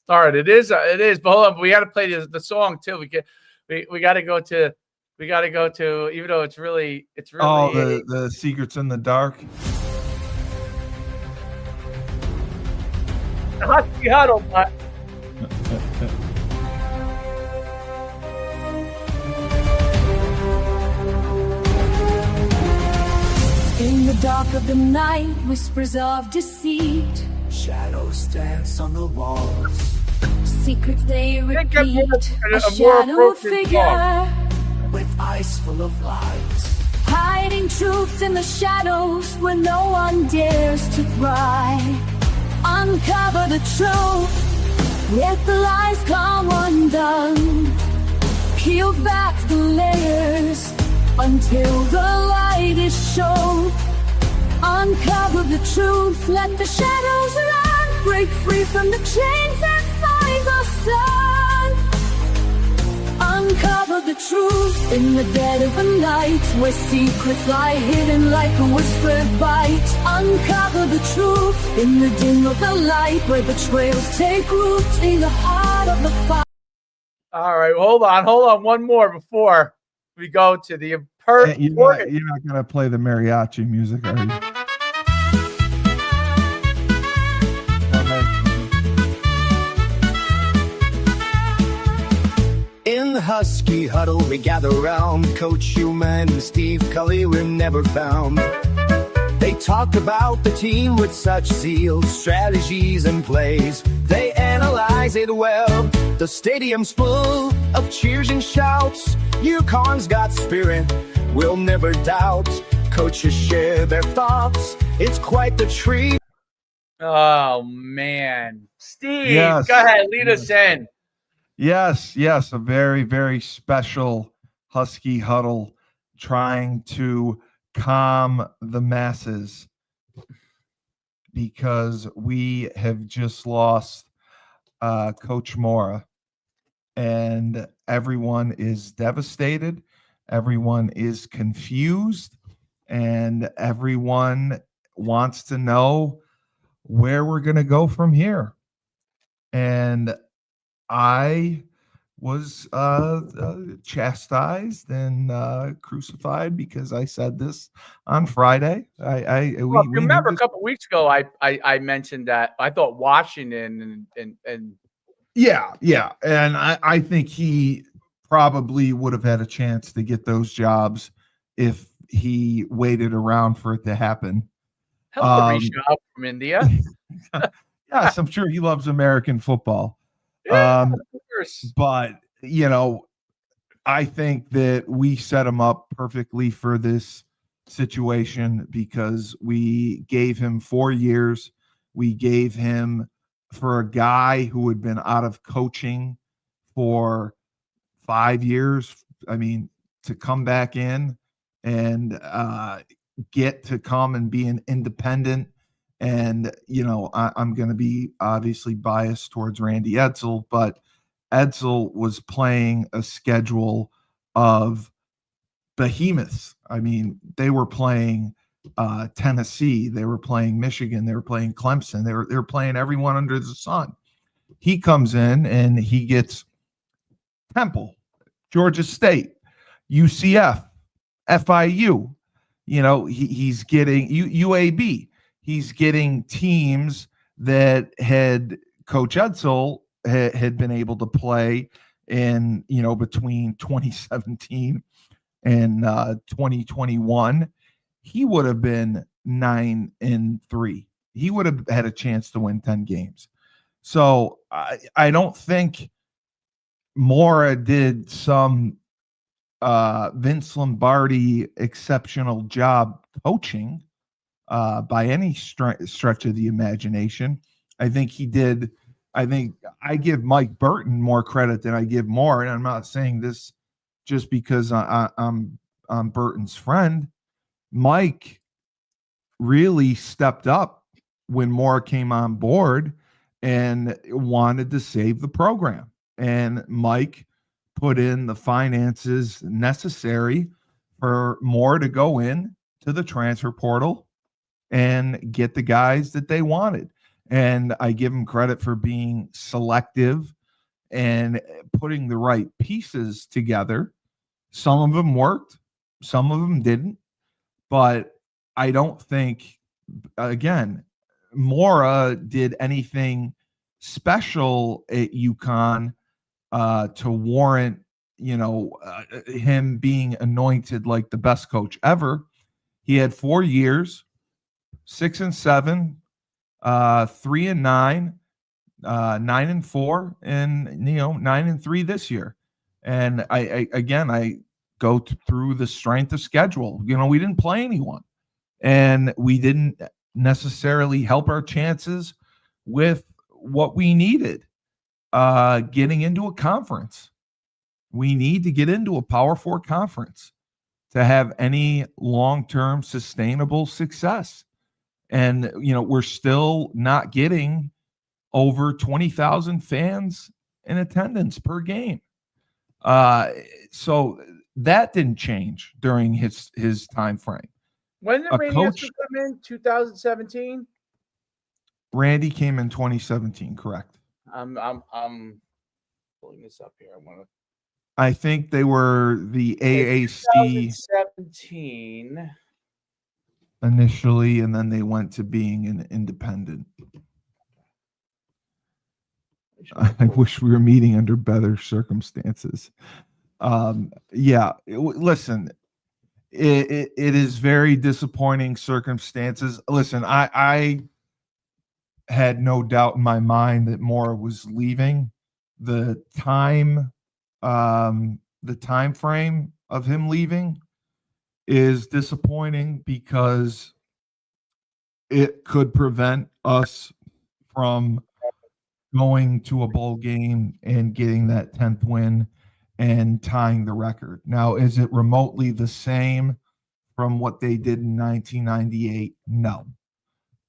All right, it is. But hold on, we got to play the song too. We got to go to. We got to go to. Even though it's really. Oh, the Secrets in the Dark. Husky Huddle, but. In the dark of the night, whispers of deceit, shadows dance on the walls. Secrets they repeat, a shadow figure with eyes full of light, hiding truths in the shadows where no one dares to pry. Uncover the truth, let the lies come undone. Peel back the layers until the light is shown. Uncover the truth, let the shadows run. Break free from the chains and find the sun. Uncover the truth in the dead of the night, where secrets lie hidden like a whispered bite. Uncover the truth in the dim of the light, where betrayals take root in the heart of the fire. All right, hold on. One more before we go to the important. You're not going to play the mariachi music, are you? In the Husky Huddle, we gather round. Coach Human and Steve Cully were never found. They talk about the team with such zeal, strategies and plays. They analyze it well. The stadium's full of cheers and shouts. Uconn's got spirit, we'll never doubt. Coaches share their thoughts, it's quite the treat. Oh, man. Steve, Yes. Go ahead, lead us in. Yes, a very, very special Husky Huddle trying to calm the masses because we have just lost Coach Mora, and everyone is devastated. Everyone is confused, and everyone wants to know where we're going to go from here. And I was chastised and crucified because I said this on Friday. We remember a couple of weeks ago, I mentioned that I thought Washington and yeah, and I think he probably would have had a chance to get those jobs if he waited around for it to happen. Hello, Rishabh from India. Yes, I'm sure he loves American football. Yeah, of course. But, I think that we set him up perfectly for this situation because we gave him 4 years. We gave him, for a guy who had been out of coaching for 5 years, to come back in and get to come and be an independent. And, I'm going to be obviously biased towards Randy Edsall, but Edsall was playing a schedule of behemoths. They were playing Tennessee, they were playing Michigan, they were playing Clemson, they were playing everyone under the sun. He comes in and he gets Temple, Georgia State, UCF, FIU. He's getting UAB. He's getting teams that had Coach Edsall had been able to play in, between 2017 and 2021. He would have been 9-3. He would have had a chance to win 10 games. So I don't think Mora did some Vince Lombardi exceptional job coaching by any stretch of the imagination. I think he did. I think I give Mike Burton more credit than I give Mora, and I'm not saying this just because I'm Burton's friend. Mike really stepped up when Mora came on board and wanted to save the program. And Mike put in the finances necessary for Mora to go in to the transfer portal and get the guys that they wanted. And I give him credit for being selective and putting the right pieces together. Some of them worked, some of them didn't. But I don't think, again, Mora did anything special at UConn to warrant, him being anointed like the best coach ever. He had 4 years, 6-7, 3-9, 9-4, and 9-3 this year. And I go through the strength of schedule. We didn't play anyone, and we didn't necessarily help our chances with what we needed getting into a conference. We need to get into a Power 4 conference to have any long-term sustainable success. And, we're still not getting over 20,000 fans in attendance per game. So that didn't change during his time frame. When did Randy come in? 2017? Randy came in 2017, correct? I'm pulling this up here. I think they were the AAC 2017 initially, and then they went to being an independent. I wish we were meeting under better circumstances. Listen, it is very disappointing circumstances. Listen, I had no doubt in my mind that Mora was leaving. The time frame of him leaving is disappointing because it could prevent us from going to a bowl game and getting that 10th win and tying the record. Now, is it remotely the same from what they did in 1998? No.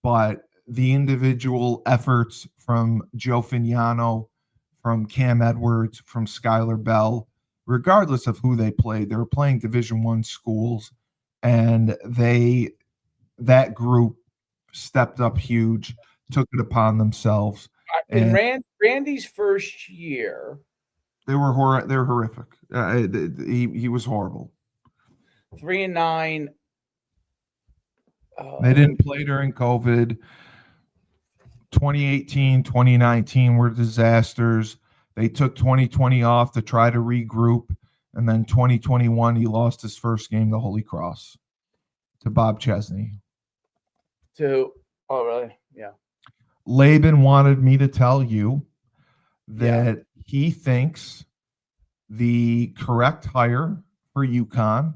But the individual efforts from Joe Fignano, from Cam Edwards, from Skylar Bell, regardless of who they played, they were playing Division I schools, and that group stepped up huge, took it upon themselves. In Randy's first year, they were horrific. He was horrible. 3-9. They didn't play during COVID. 2018, 2019 were disasters. They took 2020 off to try to regroup, and then 2021 he lost his first game to Holy Cross to Bob Chesney. Oh, really? Yeah. Laban wanted me to tell you that he thinks the correct hire for UConn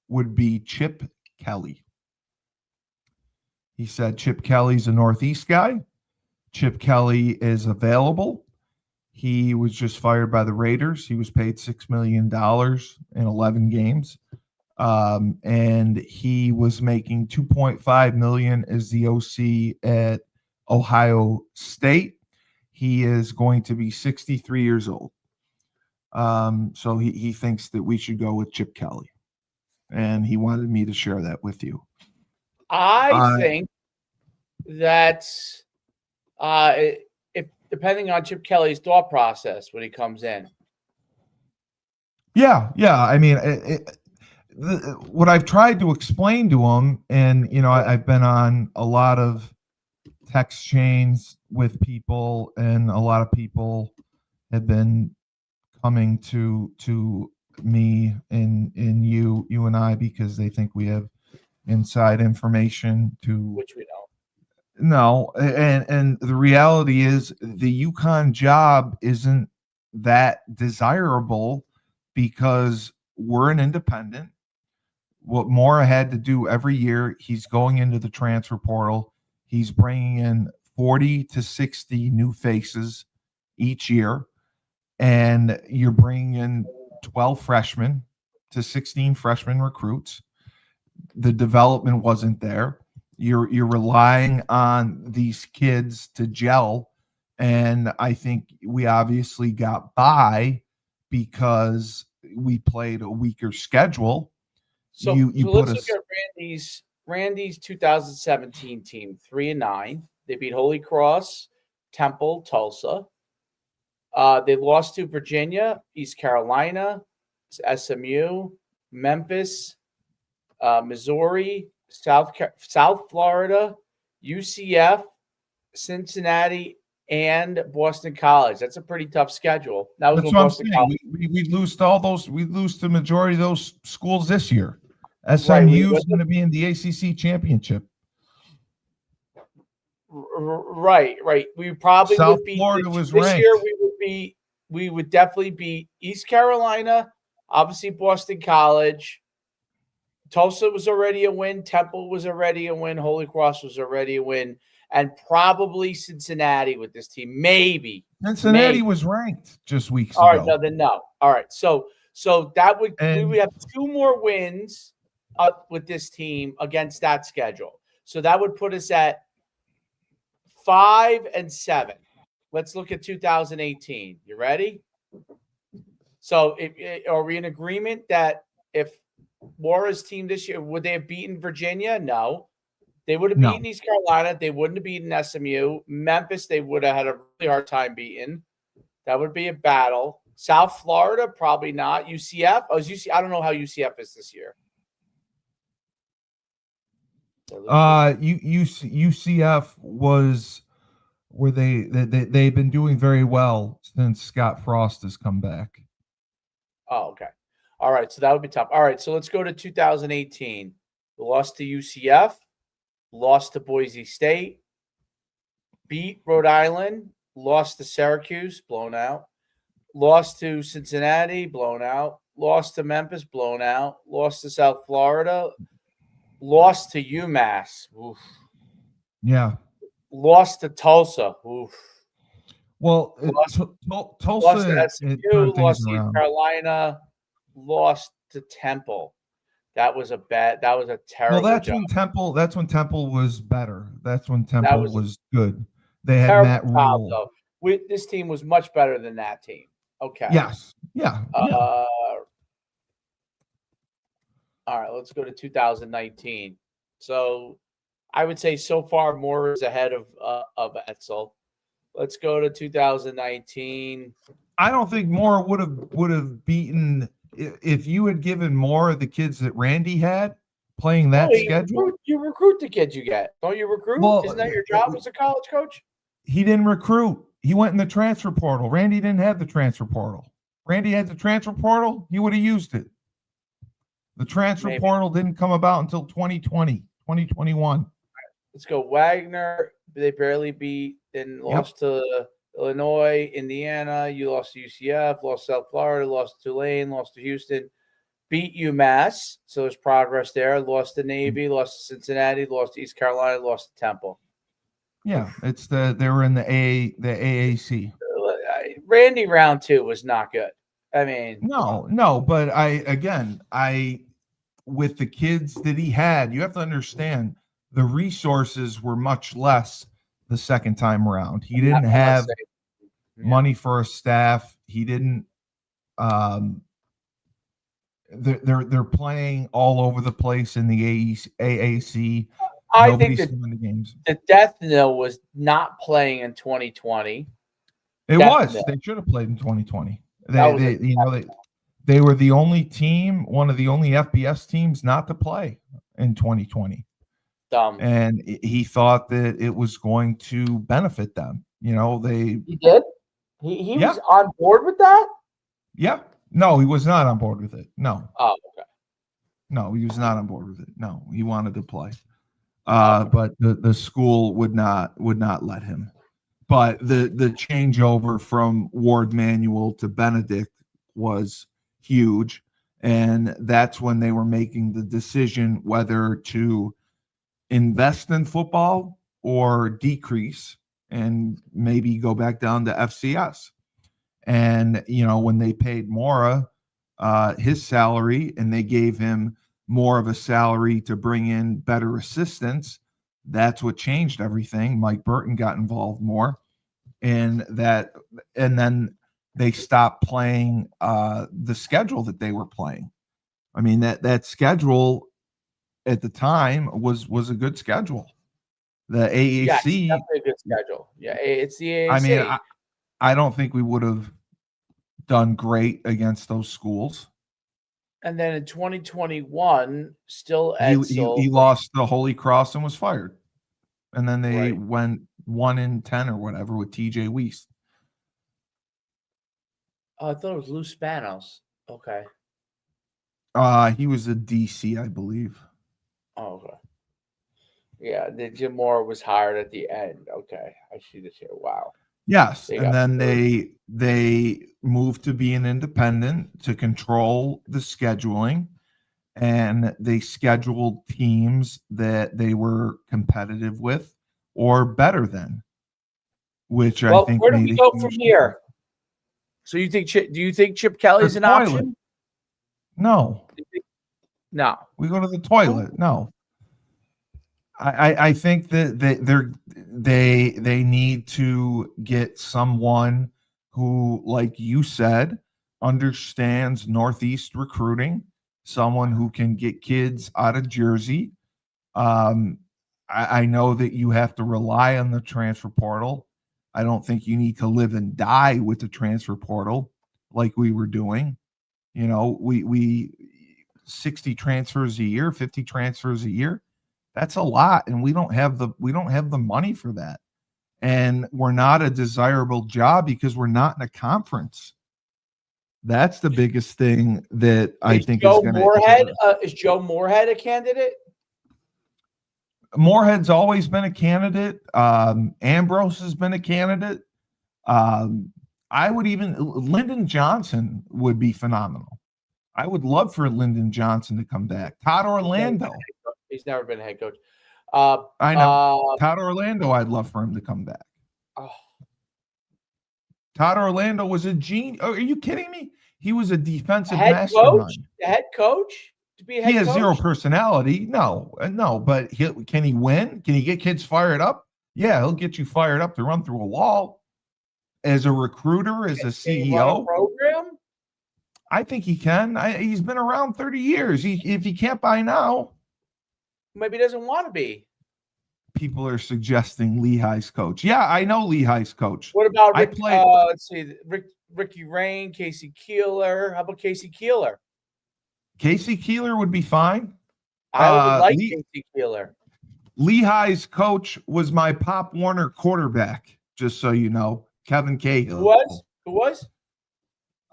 would be Chip Kelly. He said Chip Kelly's a Northeast guy. Chip Kelly is available. He was just fired by the Raiders. He was paid $6 million in 11 games. And he was making $2.5 million as the OC at Ohio State. He is going to be 63 years old. So he thinks that we should go with Chip Kelly. And he wanted me to share that with you. I think that if depending on Chip Kelly's thought process when he comes in. Yeah. I mean, what I've tried to explain to him, and I've been on a lot of text chains with people, and a lot of people have been coming to me and you and I because they think we have inside information which we don't. No, and the reality is the UConn job isn't that desirable because we're an independent. What Mora had to do every year, he's going into the transfer portal. He's bringing in 40 to 60 new faces each year, and you're bringing in 12 freshmen to 16 freshman recruits. The development wasn't there. You're relying on these kids to gel, and I think we obviously got by because we played a weaker schedule. So let's look at Randy's 2017 team, 3-9. They beat Holy Cross, Temple, Tulsa. They lost to Virginia, East Carolina, SMU, Memphis, Missouri, South Florida, UCF, Cincinnati, and Boston College. That's a pretty tough schedule. That was That's when what I'm Boston saying. College. We lose to all those. We lose to the majority of those schools this year. Right, SMU is going to be in the ACC championship. Right. We probably South would beat Florida was this year. ranked. We would definitely beat East Carolina, obviously Boston College. Tulsa was already a win. Temple was already a win. Holy Cross was already a win. And probably Cincinnati with this team. Maybe. Cincinnati was ranked just weeks All right, ago. no. All right. So that would we And- would have 2 more wins with this team against that schedule. So that would put us at 5 and 7. Let's look at 2018. You ready? So are we in agreement that if Mora's team this year, would they have beaten Virginia? No. They would have No. beaten East Carolina. They wouldn't have beaten SMU. Memphis, they would have had a really hard time beating. That would be a battle. South Florida, probably not. UCF. I don't know how UCF is this year. UCF was where they've been doing very well since Scott Frost has come back. Oh, okay. All right. So that would be tough. All right. So let's go to 2018. We lost to UCF, lost to Boise State, beat Rhode Island, lost to Syracuse, blown out, lost to Cincinnati, blown out, lost to Memphis, blown out, lost to South Florida, lost to UMass. Oof. Yeah. Lost to Tulsa. Oof. Well, Tulsa Lost to SMU, lost to East around. Carolina, lost to Temple. That was a terrible. Well, that's job. when Temple was better. That's when Temple was good. They had Terrible Matt job, Rule. though. This team was much better than that team. Okay. Yes. Yeah. All right, let's go to 2019. So I would say so far Mora is ahead of Etzel. Let's go to 2019. I don't think Mora would have beaten if you had given Mora the kids that Randy had playing that schedule. You recruit the kids you get. Don't you recruit? Well, isn't that your job as a college coach? He didn't recruit. He went in the transfer portal. Randy didn't have the transfer portal. Randy had the transfer portal. He would have used it. The transfer portal didn't come about until 2020, 2021. Let's go. Wagner, they barely beat and lost to Illinois, Indiana. You lost to UCF, lost to South Florida, lost to Tulane, lost to Houston, beat UMass. So there's progress there. Lost to Navy, lost to Cincinnati, lost to East Carolina, lost to Temple. Yeah, they were in the AAC. Randy round 2 was not good. I mean, no, but with the kids that he had, you have to understand the resources were much less the second time around. He didn't have money for a staff. He didn't. They're playing all over the place in the AAC. I think that the games. The death knell was not playing in 2020. It was. They should have played in 2020. They were the only team, one of the only FBS teams not to play in 2020. Dumb. And he thought that it was going to benefit them. He did. He was on board with that. Yeah. No, he was not on board with it. No. Oh, okay. No, he was not on board with it. No, he wanted to play. But the school would not let him. But the changeover from Ward Manuel to Benedict was huge, and that's when they were making the decision whether to invest in football or decrease and maybe go back down to FCS. And when they paid Mora his salary and they gave him more of a salary to bring in better assistants, that's what changed everything. Mike Burton got involved more, and then they stopped playing the schedule that they were playing. I mean, that schedule at the time was a good schedule. The Yeah, it's AAC, definitely a good schedule. Yeah, it's the AAC. I mean, I don't think we would have done great against those schools. And then in 2021, still He Edsel. lost the Holy Cross and was fired. And then they Right. went 1-10 or whatever with TJ Weiss. Oh, I thought it was Lou Spanos. Okay. He was a DC, I believe. Oh, okay. Yeah, the Jim Mora was hired at the end. Okay, I see this here. Wow. Yes, They and got then screwed. they moved to be an independent to control the scheduling, and they scheduled teams that they were competitive with or better than, which I Well, think where do made we a go huge from difference. here? So you think? Do you think Chip Kelly's The an toilet. option? No, No. we go to the toilet. No, I think that they need to get someone who, like you said, understands Northeast recruiting, someone who can get kids out of Jersey. I know that you have to rely on the transfer portal. I don't think you need to live and die with the transfer portal like we were doing. You know, we 60 transfers a year, 50 transfers a year. That's a lot, and we don't have the money for that. And we're not a desirable job because we're not in a conference. That's the biggest thing that I think is going to. Is Joe Moorhead a candidate? Moorhead's always been a candidate. Ambrose has been a candidate. I would even Lyndon Johnson would be phenomenal. I would love for Lyndon Johnson to come back. Todd Orlando. He's never been a head coach. I know. Todd Orlando, I'd love for him to come back. Oh. Todd Orlando was a genius. Oh, are you kidding me? He was a defensive Head mastermind. coach? The head coach? To be a head He has coach? zero personality. No, but can he win? Can he get kids fired up? Yeah, he'll get you fired up to run through a wall. As a recruiter, as a Can he run a CEO, program? I think he can. He's been around 30 years. If he can't buy now, maybe he doesn't want to be. People are suggesting Lehigh's coach. Yeah, I know Lehigh's coach. What about Rick? let's see, Ricky Rain, Casey Keeler. How about Casey Keeler? Casey Keeler would be fine. I would like Casey Keeler. Lehigh's coach was my Pop Warner quarterback, just so you know. Kevin Cahill. Who was?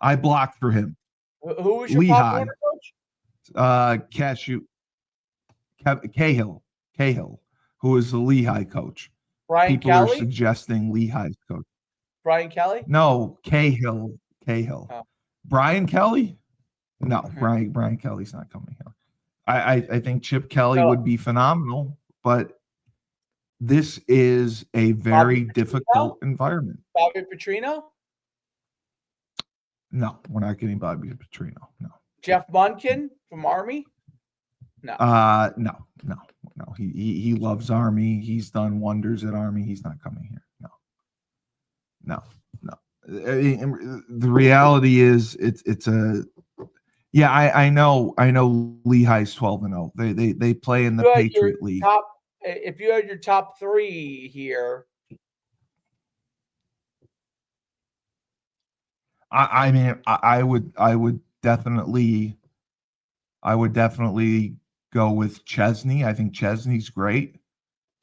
I blocked for him. Who was your Pop Warner coach? Cahill, who was the Lehigh coach. Brian People Kelly? are suggesting Lehigh's coach. Brian Kelly? No, Cahill. Oh. Brian Kelly? No, Okay. Brian Kelly's not coming here. I think Chip Kelly would be phenomenal, but this is a very difficult environment. Bobby Petrino? No, we're not getting Bobby Petrino. No. Jeff Munkin from Army? No. No. He loves Army. He's done wonders at Army. He's not coming here. No. The reality is it's a. Yeah, I know Lehigh's 12-0. They play in the Patriot League. If you had your top three here, I mean, I would definitely go with Chesney. I think Chesney's great.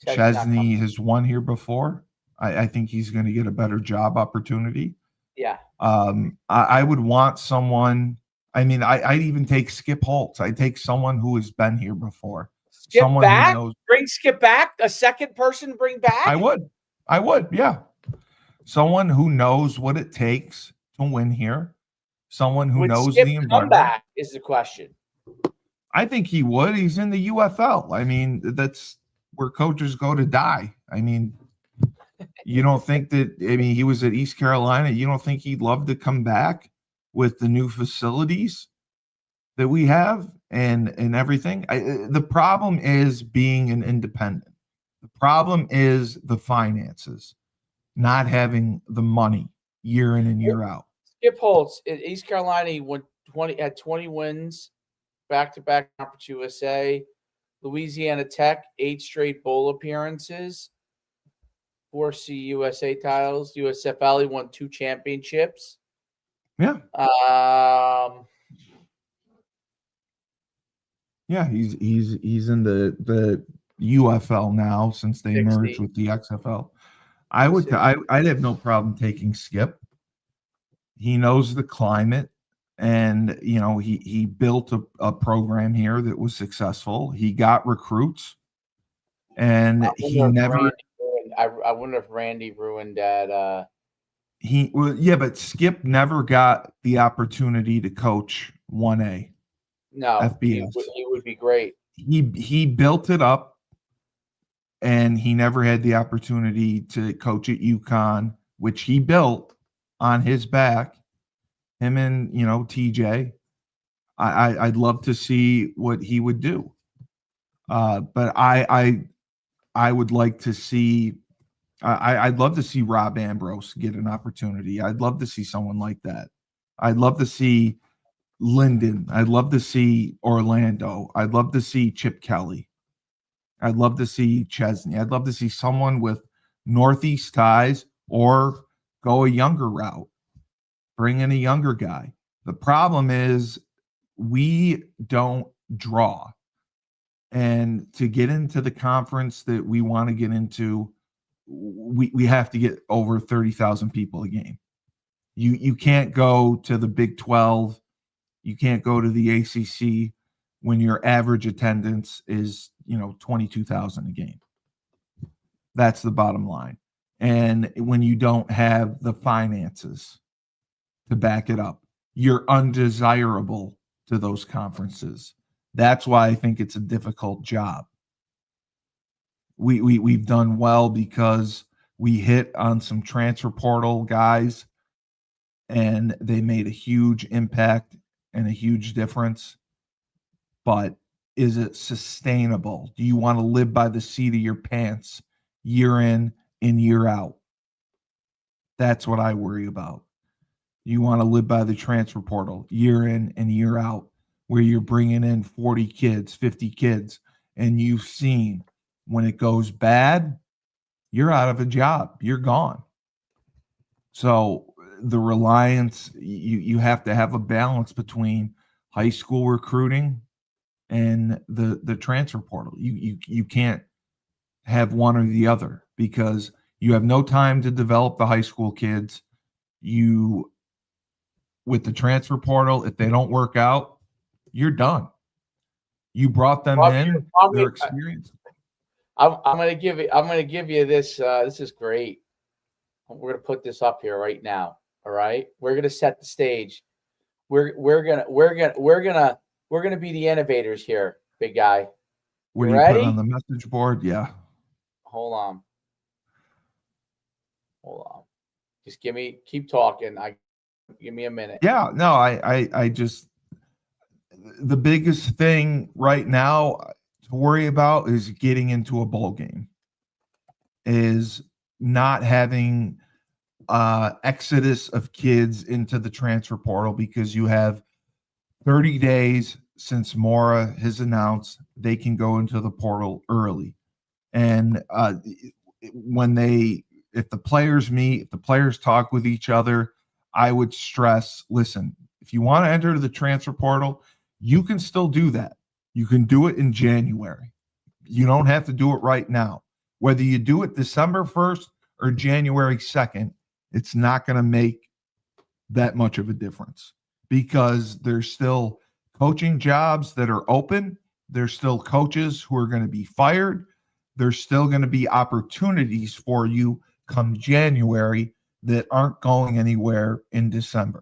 Chesney has won here before. I think he's going to get a better job opportunity. Yeah. I would want someone. I mean, I'd even take Skip Holtz. I'd take someone who has been here before. Someone back? Who knows. Bring Skip back? A second person bring back? I would, yeah. Someone who knows what it takes to win here. Someone who knows Skip the environment. Come back is the question. I think he would. He's in the UFL. I mean, that's where coaches go to die. I mean, you don't think that, he was at East Carolina. You don't think he'd love to come back with the new facilities that we have and everything? The problem is being an independent. The problem is the finances, not having the money year in and year out. Skip Holtz at East Carolina, he had 20 wins, back-to-back Conference USA. Louisiana Tech, 8 straight bowl appearances, 4 CUSA titles. USFL, he won 2 championships. Yeah. Yeah, he's in the UFL now since they 60. merged with the XFL. I'd have no problem taking Skip. He knows the climate, and he built a program here that was successful. He got recruits, and I wonder if Randy ruined that. But Skip never got the opportunity to coach 1A. No, FBS. He would be great. He built it up, and he never had the opportunity to coach at Uconn, which he built on his back. Him and TJ. I'd love to see what he would do, but I would like to see. I'd love to see Rob Ambrose get an opportunity. I'd love to see someone like that. I'd love to see Linden. I'd love to see Orlando. I'd love to see Chip Kelly. I'd love to see Chesney. I'd love to see someone with Northeast ties, or go a younger route. Bring in a younger guy. The problem is we don't draw. And to get into the conference that we want to get into, we have to get over 30,000 people a game. You can't go to the Big 12. You can't go to the ACC when your average attendance is 22,000 a game. That's the bottom line. And when you don't have the finances to back it up, you're undesirable to those conferences. That's why I think it's a difficult job. We've done well because we hit on some transfer portal guys, and they made a huge impact and a huge difference. But is it sustainable? Do you want to live by the seat of your pants year in and year out? That's what I worry about. You want to live by the transfer portal year in and year out, where you're bringing in 40 kids, 50 kids, and you've seen when it goes bad, you're out of a job. You're gone. So the reliance, you have to have a balance between high school recruiting and the transfer portal. You can't have one or the other, because you have no time to develop the high school kids. With the transfer portal, if they don't work out, you're done. You brought them in, their experience. I'm gonna give you this. This is great. We're gonna put this up here right now. All right, we're gonna set the stage. We're gonna be the innovators here, big guy. What do you put on the message board? Yeah. Hold on. Just keep talking. Give me a minute. Yeah, no, I just, the biggest thing right now to worry about is getting into a bowl game, is not having exodus of kids into the transfer portal, because you have 30 days since Mora has announced they can go into the portal early. And if the players meet, if the players talk with each other, I would stress, listen, if you want to enter the transfer portal, you can still do that. You can do it in January. You don't have to do it right now. Whether you do it December 1st or January 2nd, it's not going to make that much of a difference, because there's still coaching jobs that are open. There's still coaches who are going to be fired. There's still going to be opportunities for you come January that aren't going anywhere in December.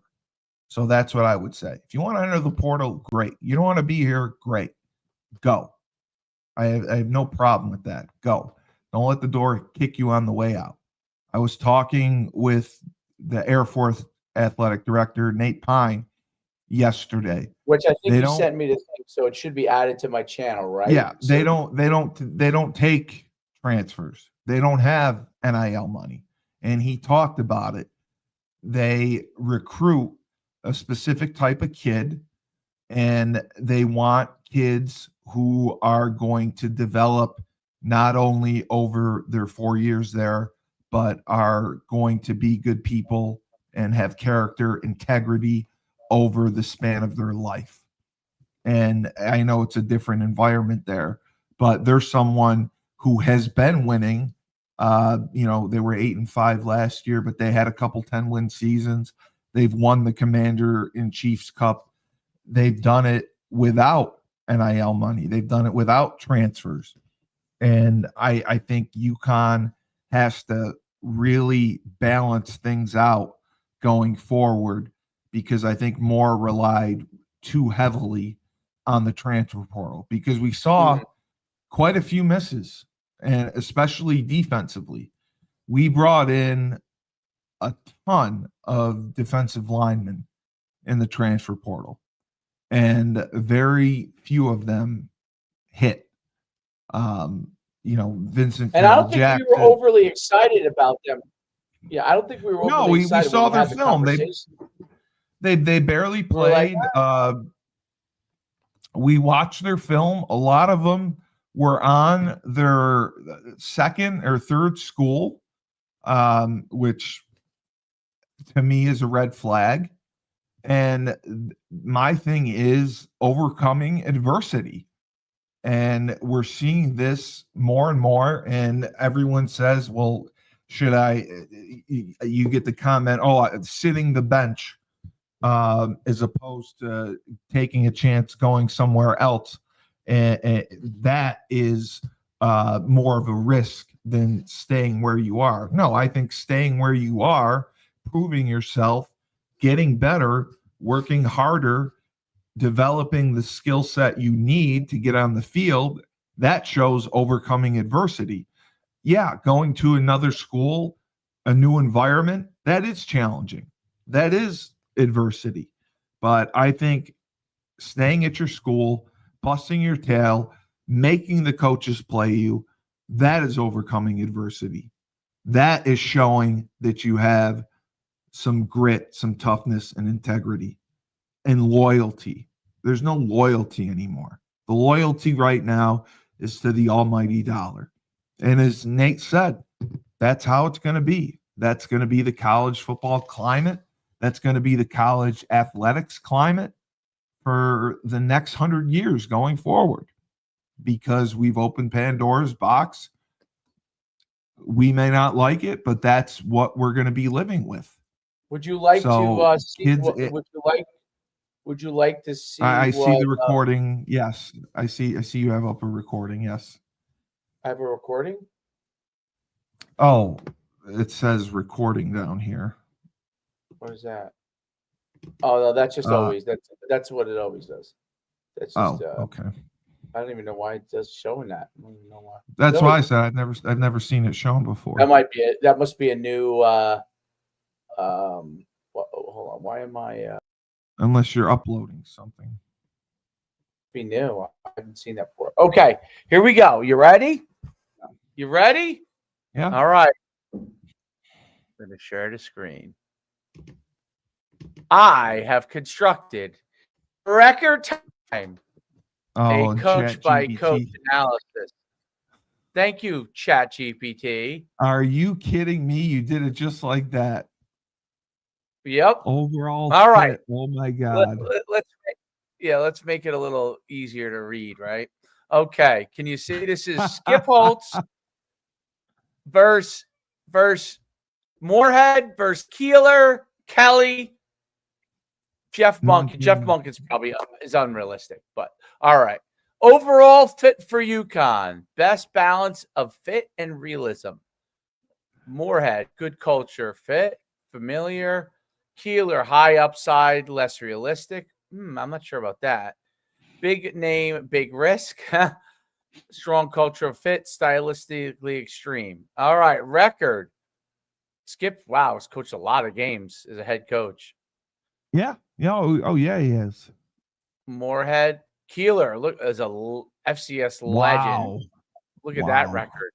So that's what I would say. If you want to enter the portal, great. You don't want to be here, great. Go. I have no problem with that. Go. Don't let the door kick you on the way out. I was talking with the Air Force athletic director, Nate Pine, yesterday. Which I think you sent me this thing, so it should be added to my channel, right? Yeah, they don't take transfers. They don't have NIL money. And he talked about it. They recruit a specific type of kid, and they want kids who are going to develop not only over their 4 years there, but are going to be good people and have character, integrity over the span of their life. And I know it's a different environment there, but there's someone who has been winning. They were 8-5 last year, but they had a couple 10-win seasons. They've won the Commander-in-Chief's Cup. They've done it without NIL money. They've done it without transfers. And I think UConn has to really balance things out going forward, because I think Mora relied too heavily on the transfer portal, because we saw quite a few misses, and especially defensively. We brought in a ton of defensive linemen in the transfer portal, and very few of them hit. Vincent And I don't think Jackson. we were overly excited about them. Yeah, I don't think we were overly No, we excited saw when we their had the film. conversation. They barely We're like, played. We watched their film. A lot of them were on their second or third school, which to me is a red flag. And my thing is overcoming adversity. And we're seeing this more and more. And everyone says, well, should you get the comment, sitting the bench as opposed to taking a chance going somewhere else. And that is more of a risk than staying where you are. No, I think staying where you are, proving yourself, getting better, working harder, developing the skill set you need to get on the field, that shows overcoming adversity. Yeah, going to another school, a new environment, that is challenging. That is adversity. But I think staying at your school, busting your tail, making the coaches play you, that is overcoming adversity. That is showing that you have some grit, some toughness, and integrity and loyalty. There's no loyalty anymore. The loyalty right now is to the almighty dollar. And as Nate said, that's how it's going to be. That's going to be the college football climate. That's going to be the college athletics climate for the next 100 years going forward, because we've opened Pandora's box. We may not like it, but that's what we're going to be living with. Would you like to see? Kids, would you like to see? I see the recording. Yes, I see you have up a recording. Yes, I have a recording. Oh, it says recording down here. What is that? Oh no, that's just always that's what it always does. That's just okay. I don't even know why it does showing that. I don't even know why. That's why I said I've never seen it shown before. That might be it. That must be a new hold on. Why am I unless you're uploading something. Be new. I haven't seen that before. Okay, here we go. You ready? You ready? Yeah. All right. I'm going to share the screen. I have constructed record time a coach by coach analysis. Thank you, ChatGPT. Are you kidding me? You did it just like that. Yep. Overall. All right. Oh my God. Let's make it a little easier to read, right? Okay. Can you see this is Skip Holtz versus Moorhead versus Keeler, Kelly, Jeff Monken. Jeff Monken's probably is unrealistic, but all right. Overall fit for UConn. Best balance of fit and realism. Moorhead, good culture, fit, familiar. Keeler, high upside, less realistic. I'm not sure about that. Big name, big risk. Strong cultural fit, stylistically extreme. All right, record. Skip, wow, has coached a lot of games as a head coach. Yeah. Oh yeah, he is. Moorhead. Keeler, look, as a FCS legend. Look at that record.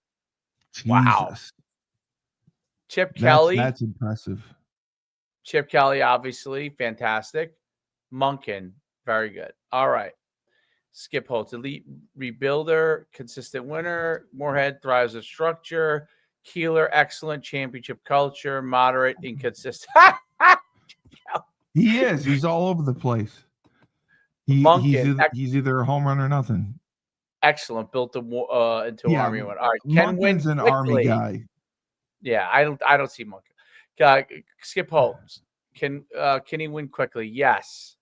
Jesus. Wow. Chip Kelly. That's impressive. Chip Kelly, obviously, fantastic. Monken, very good. All right. Skip Holtz, elite rebuilder, consistent winner. Moorhead thrives with structure. Keeler, excellent championship culture. Moderate, inconsistent. He is. He's all over the place. Monken, He's either a home run or nothing. excellent. Built into Yeah, Army one. All right, can win Monken's an quickly. Army guy. Yeah, I don't see Monken. Skip Holtz, can he win quickly? Yes.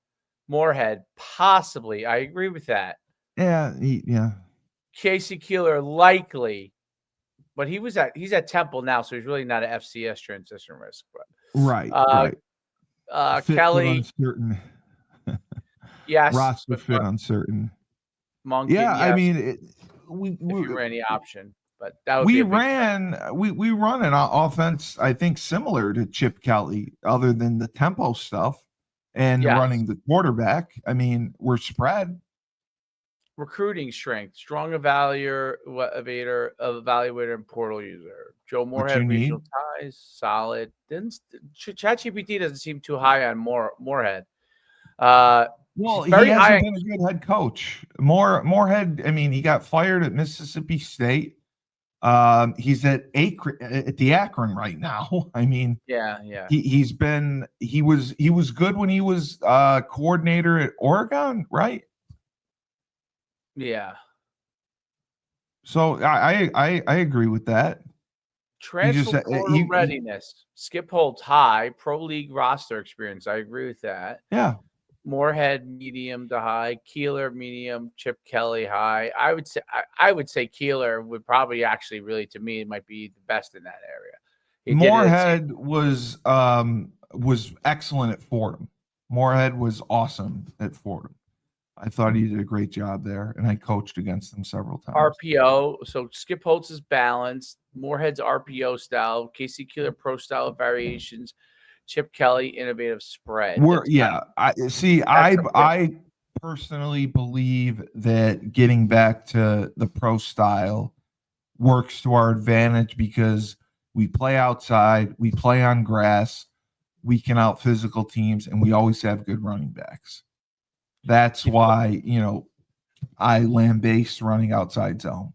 Moorhead, possibly. I agree with that. Yeah, Casey Keeler, likely, but he's at Temple now, so he's really not an FCS transition risk. But right. Fit Kelly, uncertain. yes, Roster fit uncertain. Monken, Yeah, yes. I mean, If you ran the option, but that would we be we run an offense, I think, similar to Chip Kelly, other than the tempo stuff and running the quarterback. I mean, we're spread. Recruiting strength, strong evaluator, and portal user. Joe Moorhead, regional ties, solid. ChatGPT doesn't seem too high on Moorhead. Well, he hasn't been a good head coach. Moorhead, I mean, he got fired at Mississippi State. He's at the Akron right now. I mean, he was good when he was coordinator at Oregon, right? Yeah. So I agree with that. Transfer portal readiness. Skip Holtz, high. Pro league roster experience. I agree with that. Yeah. Moorhead, medium to high. Keeler, medium. Chip Kelly, high. I would say Keeler would probably actually really, to me, might be the best in that area. Moorhead was excellent at Fordham. Moorhead was awesome at Fordham. I thought he did a great job there, and I coached against him several times. RPO, so Skip Holtz is balanced. Moorhead's RPO style. Casey Keeler, pro style variations. Chip Kelly, innovative spread. I personally believe that getting back to the pro style works to our advantage because we play outside, we play on grass, we can out physical teams, and we always have good running backs. That's why, I lambaste running outside zone.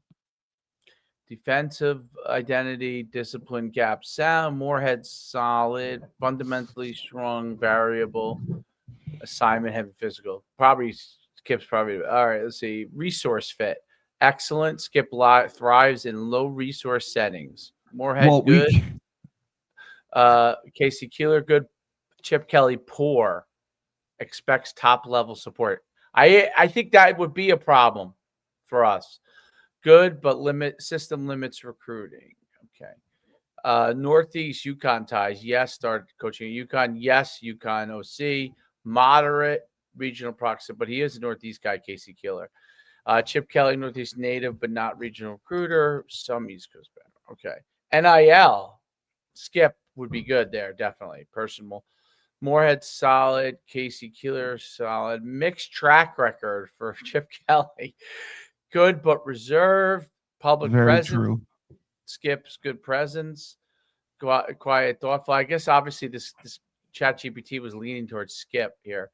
Defensive identity, discipline, gap, sound. Moorhead, solid, fundamentally strong, variable, assignment, heavy, physical. Skip's probably. All right, let's see. Resource fit, excellent. Skip thrives in low resource settings. Moorhead, good. Casey Keeler, good. Chip Kelly, poor. Expects top level support. I think that would be a problem for us. Good, but system limits recruiting. Okay. Northeast Uconn ties. Yes, started coaching at Uconn. Yes, Uconn OC. Moderate regional proximity, but he is a Northeast guy, Casey Keeler. Chip Kelly, Northeast native, but not regional recruiter. Some East Coast better. Okay. NIL. Skip would be good there, definitely. Personal. Moorhead, solid. Casey Keeler, solid. Mixed track record for Chip Kelly. Good, but reserved. Public presence. Very true. Skip's good presence. Quiet, thoughtful. I guess, obviously, this ChatGPT was leaning towards Skip here.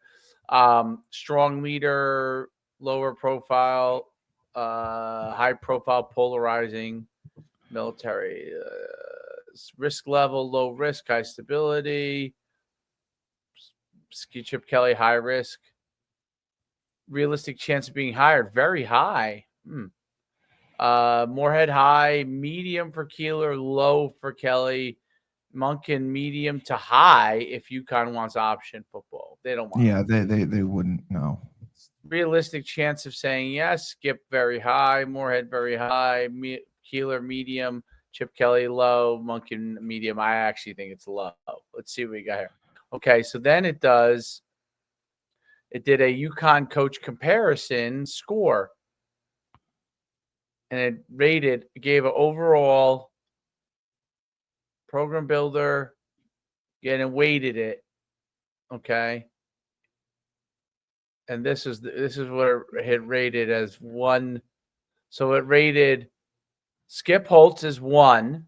Strong leader, lower profile, high profile, polarizing, military. Risk level, low risk, high stability. Chip Kelly, high risk. Realistic chance of being hired, very high. Moorhead, high. Medium for Keeler, low for Kelly. Monken, medium to high if Uconn wants option football. They don't want. Yeah, they wouldn't. No. Realistic chance of saying yes. Skip, very high. Moorhead, very high. Keeler, medium. Chip Kelly, low. Monken, medium. I actually think it's low. Let's see what we got here. Okay, so then it did a Uconn coach comparison score. And it gave an overall program builder, and it weighted it. Okay. And this is what it had rated as 1. So it rated Skip Holtz as 1.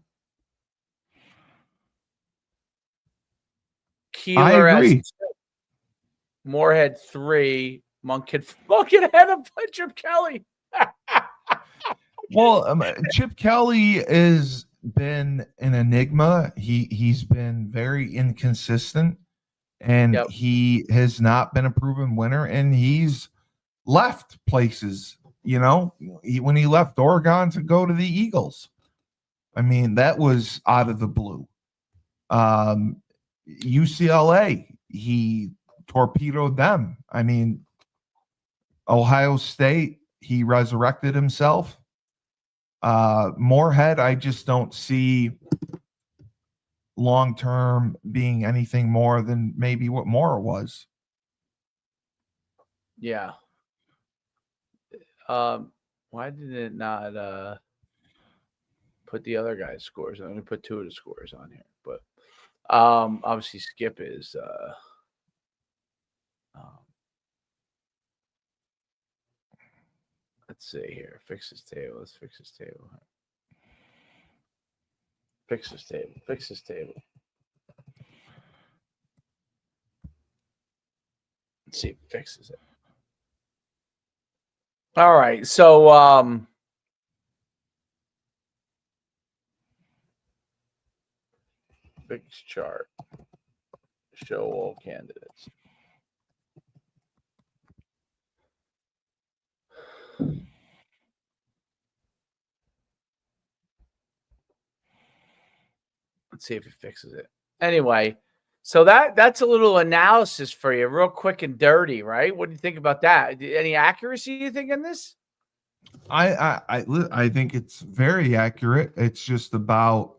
Keeler as 2. Moorhead 3, Monk ahead of Chip Kelly. Well, Chip Kelly has been an enigma. He's been very inconsistent, and Yep. he has not been a proven winner. And he's left places. When he left Oregon to go to the Eagles, I mean, that was out of the blue. UCLA, he torpedoed them. I mean, Ohio State, he resurrected himself. Moorhead, I just don't see long term being anything more than maybe what Mora was. Yeah. Why did it not put the other guy's scores? I'm going to put two of the scores on here, but obviously Skip is let's see here. Fix this table. Let's fix this table. Fix this table. Fix this table. Let's see if it fixes it. All right. So fix chart. Show all candidates. Let's see if it fixes it. Anyway, so that's a little analysis for you, real quick and dirty, right? What do you think about that? Any accuracy you think in this? I think it's very accurate. It's just about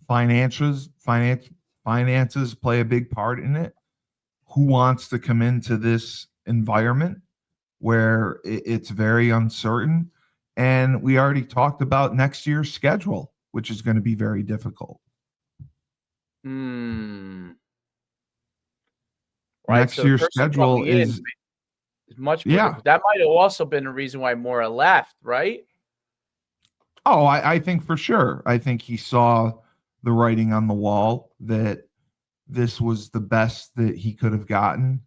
finances. Finances play a big part in it. Who wants to come into this environment where it's very uncertain? And we already talked about next year's schedule, which is going to be very difficult. Right. Next So year's schedule is much bigger. Yeah. That might have also been the reason why Mora left, right? Oh, I think for sure. I think he saw the writing on the wall that this was the best that he could have gotten,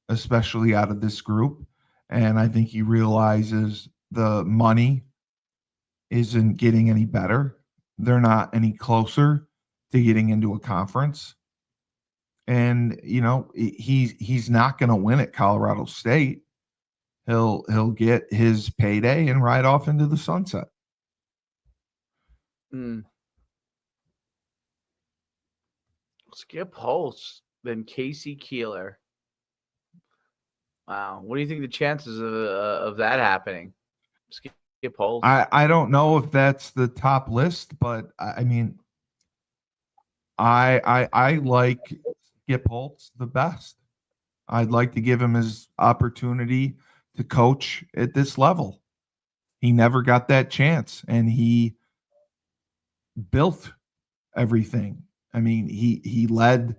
especially out of this group. And I think he realizes the money isn't getting any better. They're not any closer to getting into a conference. And, he's not going to win at Colorado State. He'll get his payday and ride off into the sunset. Skip Holtz, then Casey Keeler. Wow. What do you think the chances of that happening? Skip Holtz. I don't know if that's the top list, but I mean, I like Skip Holtz the best. I'd like to give him his opportunity to coach at this level. He never got that chance, and he built everything. I mean, he led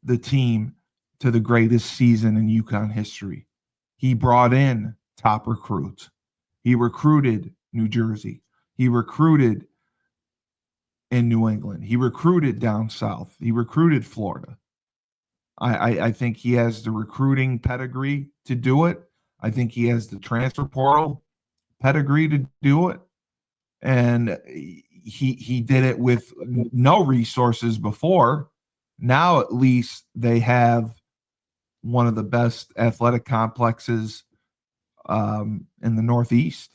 the team to the greatest season in Uconn history. He brought in top recruits. He recruited New Jersey. He recruited in New England. He recruited down south. He recruited Florida. I think he has the recruiting pedigree to do it. I think he has the transfer portal pedigree to do it. And he did it with no resources before. Now at least they have one of the best athletic complexes in the Northeast.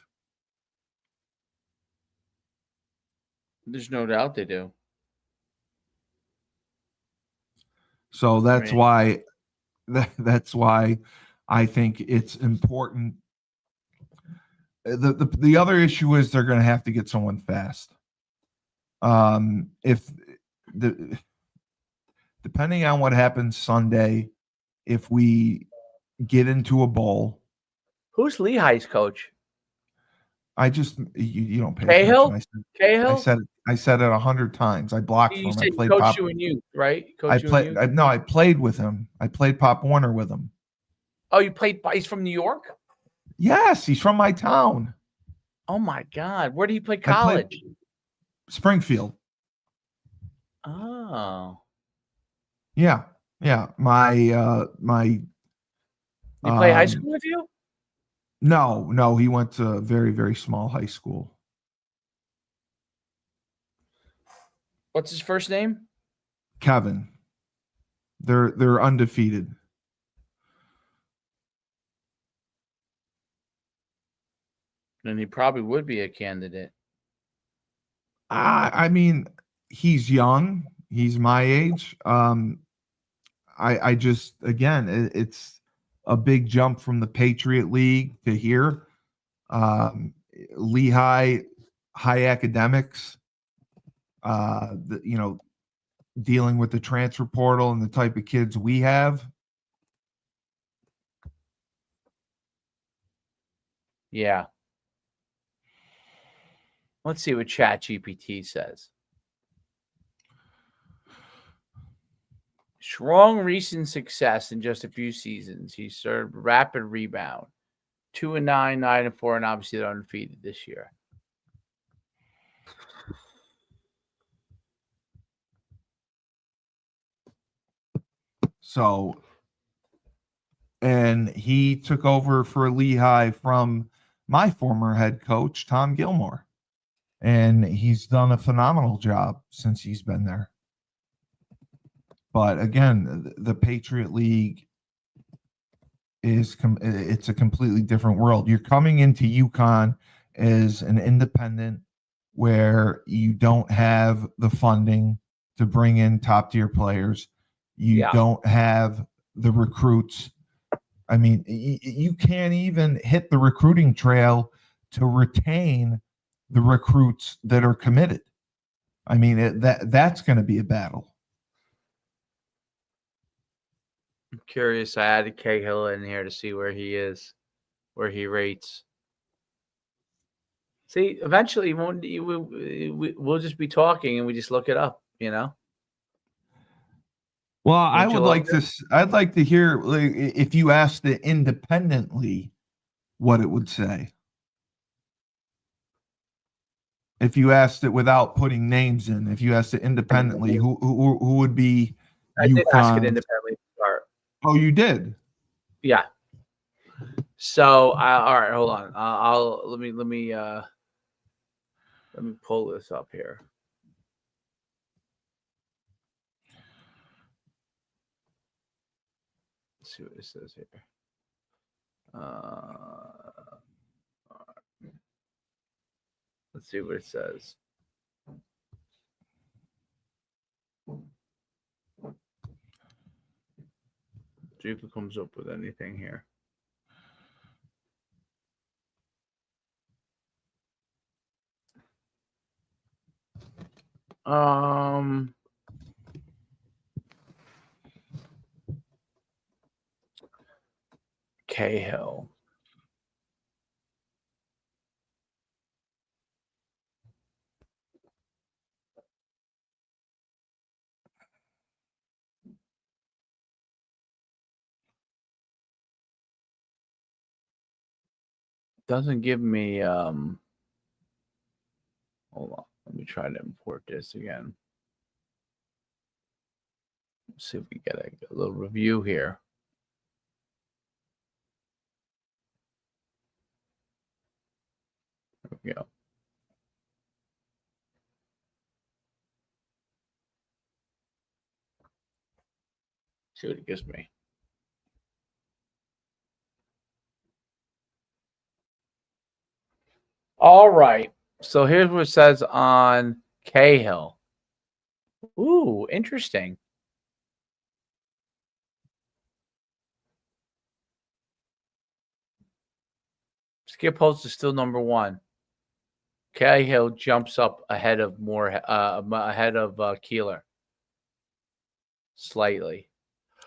There's no doubt they do. So that's why I think it's important. The other issue is they're going to have to get someone fast. Depending on what happens Sunday, if we get into a bowl. Who's Lehigh's coach? I just you don't pay Cahill? attention. Cahill? I said it 100 times. I blocked You him. said I played coach Pop. you and you, right? I played with him. I played Pop Warner with him. Oh, you played? He's from New York? Yes, he's from my town. Oh my God. Where did he play college? Springfield. Oh. Yeah. My You play high school with you? No, he went to a very, very small high school. What's his first name? Kevin. They're undefeated. And he probably would be a candidate. I mean, he's young. He's my age. I just, again, it's a big jump from the Patriot League to here. Lehigh, high academics. Dealing with the transfer portal and the type of kids we have. Yeah. Let's see what ChatGPT says. Strong recent success in just a few seasons. He served rapid rebound. 2-9, 9-4, and obviously they're undefeated this year. So, and he took over for Lehigh from my former head coach, Tom Gilmore. And he's done a phenomenal job since he's been there. But again, the Patriot League it's a completely different world. You're coming into Uconn as an independent where you don't have the funding to bring in top tier players. You don't have the recruits. I mean, you can't even hit the recruiting trail to retain the recruits that are committed. I mean, that's going to be a battle. I'm curious. I added Cahill in here to see where he is, where he rates. See, eventually we'll just be talking and we just look it up, you know? Well, I'd like to hear if you asked it independently what it would say. If you asked it without putting names in, if you asked it independently, who would be I did ask it independently to start. Oh, you did? Yeah. So, all right, hold on. Let me pull this up here. Let's see what it says here. Let's see what it says. See if it comes up with anything here. Cahill. Doesn't give me hold on, let me try to import this again. Let's see if we get a little review here. There we go. See what it gives me. All right. So here's what it says on Cahill. Ooh, interesting. Skip Holtz is still number one. Cahill jumps up ahead of Keeler. Slightly.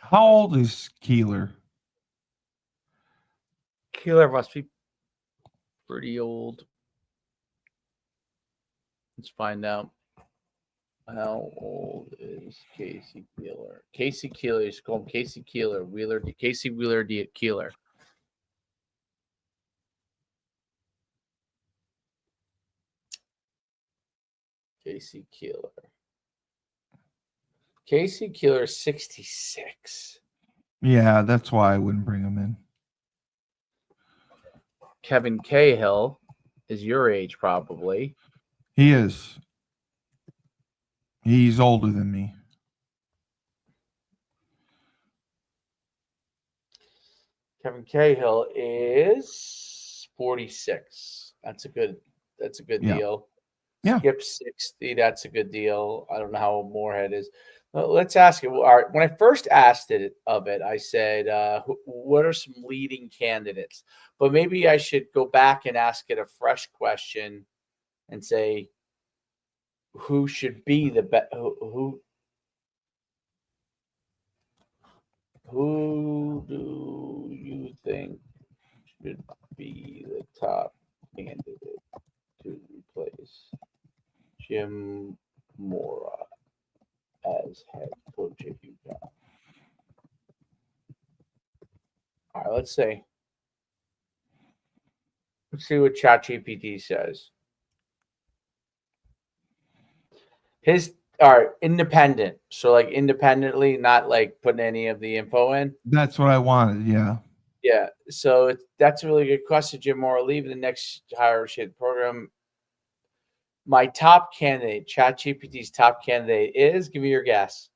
How old is Keeler? Keeler must be pretty old. Let's find out. How old is Casey Keeler? Casey Keeler. You call him Casey Keeler. Casey Wheeler Keeler. Casey Keeler. Casey Keeler is 66. Yeah, that's why I wouldn't bring him in. Kevin Cahill is your age, probably. He is. He's older than me. Kevin Cahill is 46. That's a good Yeah. deal. Yeah. Skip 60. That's a good deal. I don't know how old Moorhead is. Well, let's ask it. All right. When I first asked it, I said, what are some leading candidates? But maybe I should go back and ask it a fresh question and say, who should be the best? Who do you think should be the top candidate to replace Jim Mora as head coach at Uconn? All right, let's see. Let's see what ChatGPT says. All right, independent. So like independently, not like putting any of the info in. That's what I wanted. Yeah. Yeah. So that's a really good question, Jim Mora. Leaving the next higher shit program. My top candidate, ChatGPT's top candidate is, give me your guess.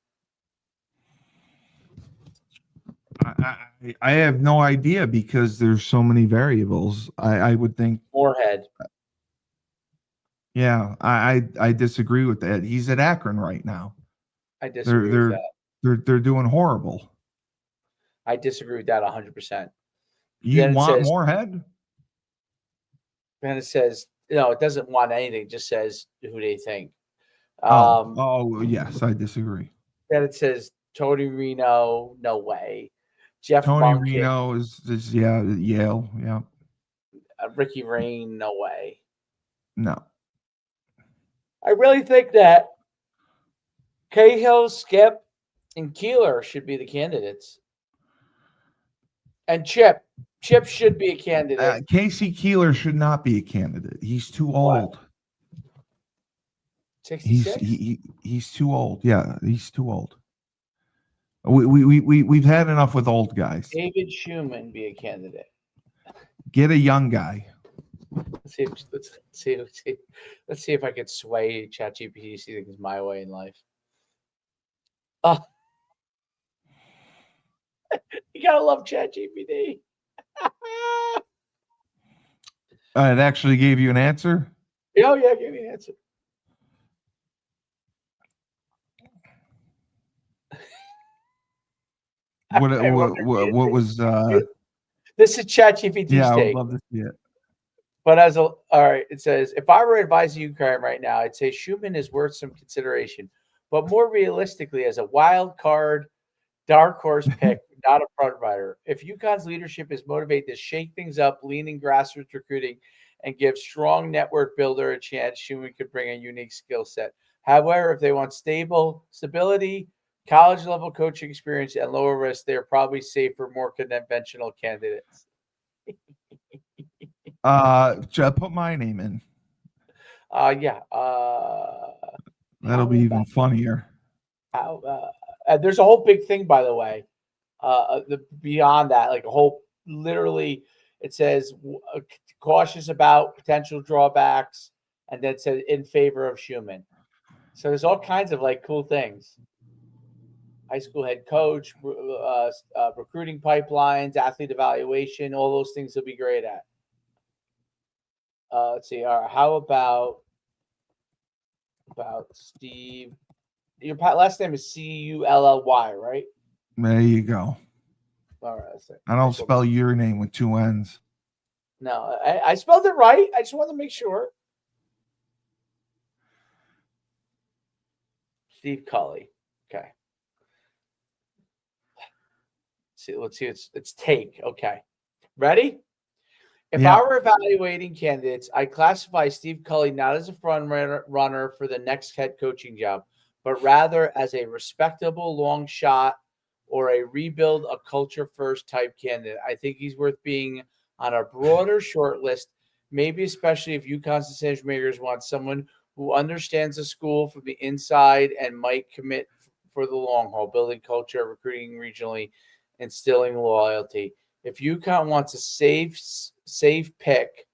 I have no idea because there's so many variables. I would think Moorhead. Yeah, I disagree with that. He's at Akron right now. I disagree with that. They're doing horrible. I disagree with that 100%. You Then want Moorhead? Then it says, no, it doesn't want anything. It just says who they think. Yes, I disagree. Then it says Tony Reno, no way. Jeff Tony Monken, Reno is Yale. Yeah. Ricky Rain, no way. No. I really think that Cahill, Skip, and Keeler should be the candidates. And Chip should be a candidate. Casey Keeler should not be a candidate. He's too old. 66? He's too old. Yeah, he's too old. We've had enough with old guys. David Schumann be a candidate. Get a young guy. Let's see if I could sway ChatGPT to see things my way in life. You gotta love ChatGPT. It actually gave you an answer? Oh yeah, give me an answer. What was this is ChatGPT's yeah, I would take. love to see it. But all right, it says, if I were advising Uconn right now, I'd say Schumann is worth some consideration, but more realistically, as a wild card, dark horse pick, not a front rider. If Uconn's leadership is motivated to shake things up, leaning grassroots recruiting, and give strong network builder a chance, Schumann could bring a unique skill set. However, if they want stability, college level coaching experience, and lower risk, they're probably safer, more conventional candidates. Put my name in. Yeah. That'll be even funnier. There's a whole big thing, by the way. Beyond that, like a whole, literally, it says cautious about potential drawbacks, and then it says in favor of Schumann. So there's all kinds of like cool things. High school head coach, recruiting pipelines, athlete evaluation, all those things he'll be great at. Let's see. All right, how about Steve? Your last name is Cully, right? There you go. All right. Let's see. I don't spell your name with two N's. No, I spelled it right. I just wanted to make sure. Steve Cully. Okay. Let's see. It's take. Okay. Ready? If I were evaluating candidates, I classify Steve Cully not as a front runner for the next head coaching job, but rather as a respectable long shot or a rebuild a culture first type candidate. I think he's worth being on a broader short list, maybe especially if Uconn's decision makers want someone who understands the school from the inside and might commit for the long haul, building culture, recruiting regionally, instilling loyalty. If Uconn wants a safe pick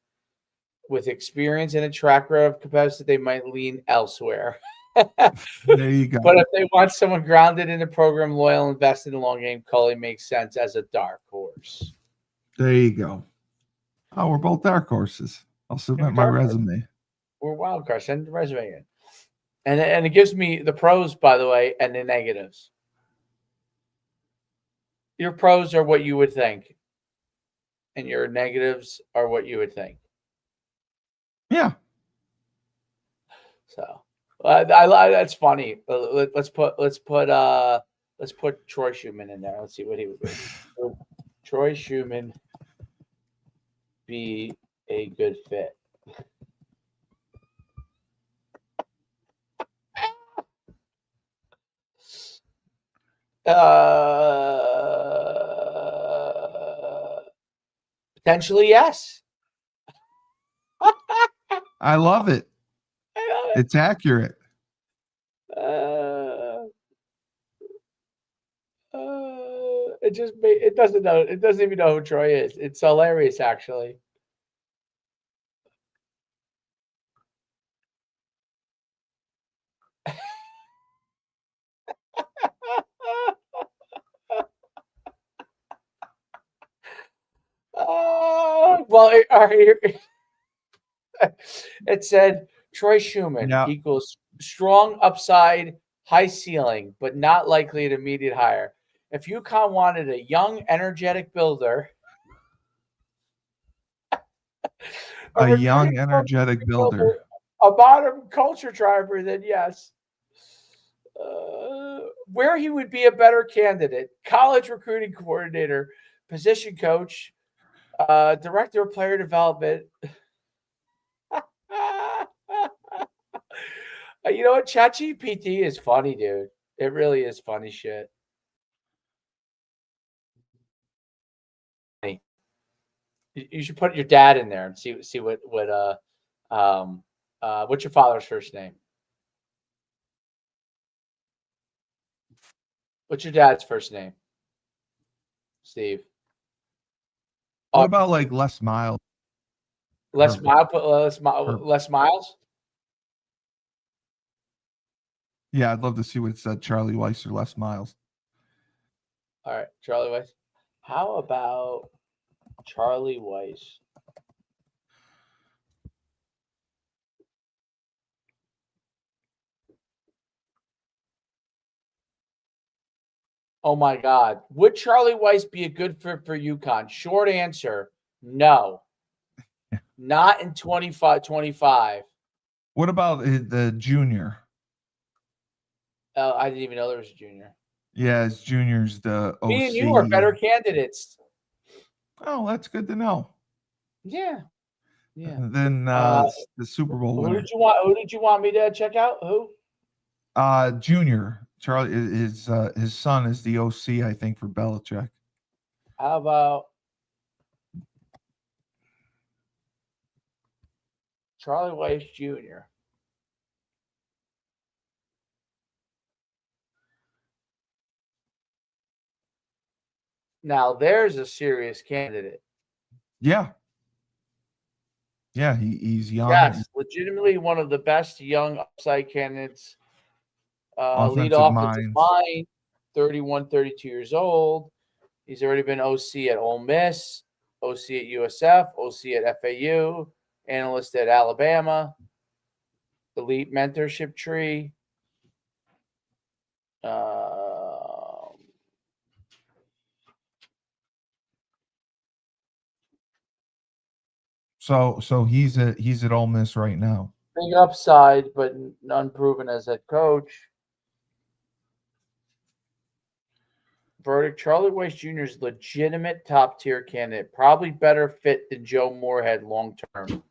with experience and a track record of capacity, they might lean elsewhere. There you go. But if they want someone grounded in the program, loyal, invested in the long game, Cully makes sense as a dark horse. There you go. Oh, we're both dark horses. I'll submit my resume. We're wild cards. Send the resume in. And it gives me the pros, by the way, and the negatives. Your pros are what you would think, and your negatives are what you would think. Yeah. So that's funny. Let's put Troy Schumann in there. Let's see what he would do. Would Troy Schumann be a good fit? Potentially, yes. I love it. It's accurate. It doesn't know. It doesn't even know who Troy is. It's hilarious, actually. Well, all right. It said Troy Schumann equals strong upside, high ceiling, but not likely an immediate hire. If UConn wanted a young, energetic builder, a young, energetic builder, a modern culture driver, then yes. Where he would be a better candidate: college recruiting coordinator, position coach, director of player development. You know what? ChatGPT is funny, dude. It really is funny shit. You should put your dad in there and see what what's your father's first name? What's your dad's first name? Steve. What about like Les Miles? Les Miles? Yeah, I'd love to see what it said, Charlie Weiss or Les Miles. All right, Charlie Weiss. How about Charlie Weiss? Oh my God. Would Charlie Weiss be a good fit for UConn? Short answer, no. Not in 25. What about the junior? I didn't even know there was a junior. Yeah, his junior's the OC. Me and you are better candidates. Oh, that's good to know. Yeah. Yeah. And then the Super Bowl winner. Who did you want me to check out? Who? Junior. Charlie, his son is the OC, I think, for Belichick. How about Charlie Weiss Jr.? Now there's a serious candidate. Yeah. Yeah, he's young. Yes, legitimately one of the best young upside candidates. Lead offensive mind, 31, 32 years old. He's already been OC at Ole Miss, OC at USF, OC at FAU, analyst at Alabama, elite mentorship tree. So he's at Ole Miss right now. Big upside, but unproven as head coach. Verdict: Charlie Weiss Jr. is legitimate top tier candidate, probably better fit than Joe Moorhead long term.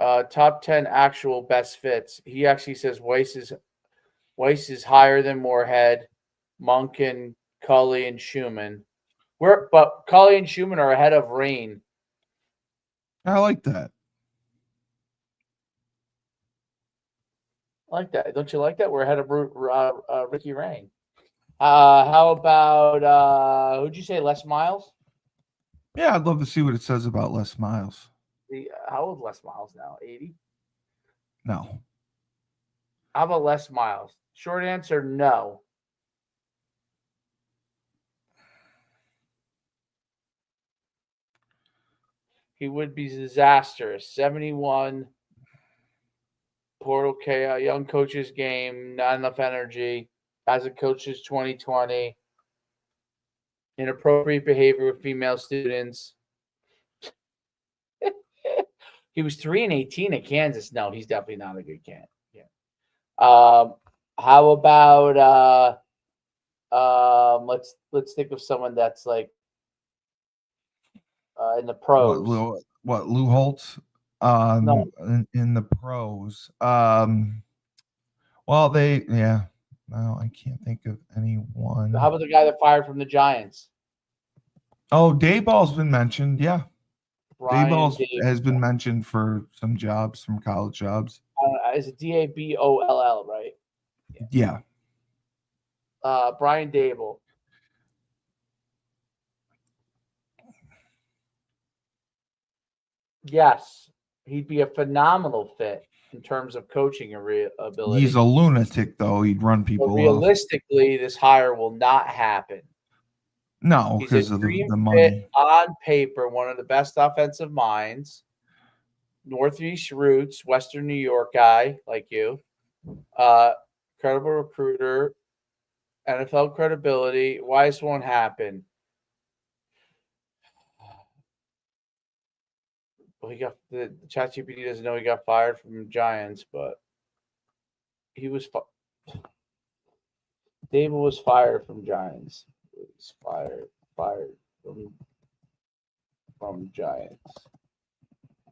Top 10 actual best fits. He actually says Weiss is higher than Moorhead, Monken, Cully, and Schumann. But Cully and Schumann are ahead of Rain. I like that. I like that. Don't you like that? We're ahead of Ricky Rain. How about who'd you say? Les Miles? Yeah, I'd love to see what it says about Les Miles. How old Les Miles now? 80? No. How about Les Miles? Short answer, no. He would be disastrous. 71. Portal chaos, young coaches game, not enough energy. Hasn't coached since 2020. Inappropriate behavior with female students. He was 3-18 at Kansas. No, he's definitely not a good can. Yeah. How about let's think of someone that's like in the pros. What Lou Holtz? No. In the pros. Well, no, I can't think of anyone. How about the guy that fired from the Giants? Oh, Dayball's been mentioned. Yeah. Brian Dayball has been mentioned for some jobs, some college jobs. Is it Daboll, right? Yeah. Brian Daboll. Yes, he'd be a phenomenal fit in terms of coaching ability. He's a lunatic, though. He'd run people but realistically, this hire will not happen. No, He's because a of the dream money. fit on paper, one of the best offensive minds. Northeast roots, Western New York guy like you. Credible recruiter, NFL credibility. Why this won't happen? Well, he got the ChatGPT doesn't know he got fired from the Giants, but he was David was fired from Giants. He was fired from Giants.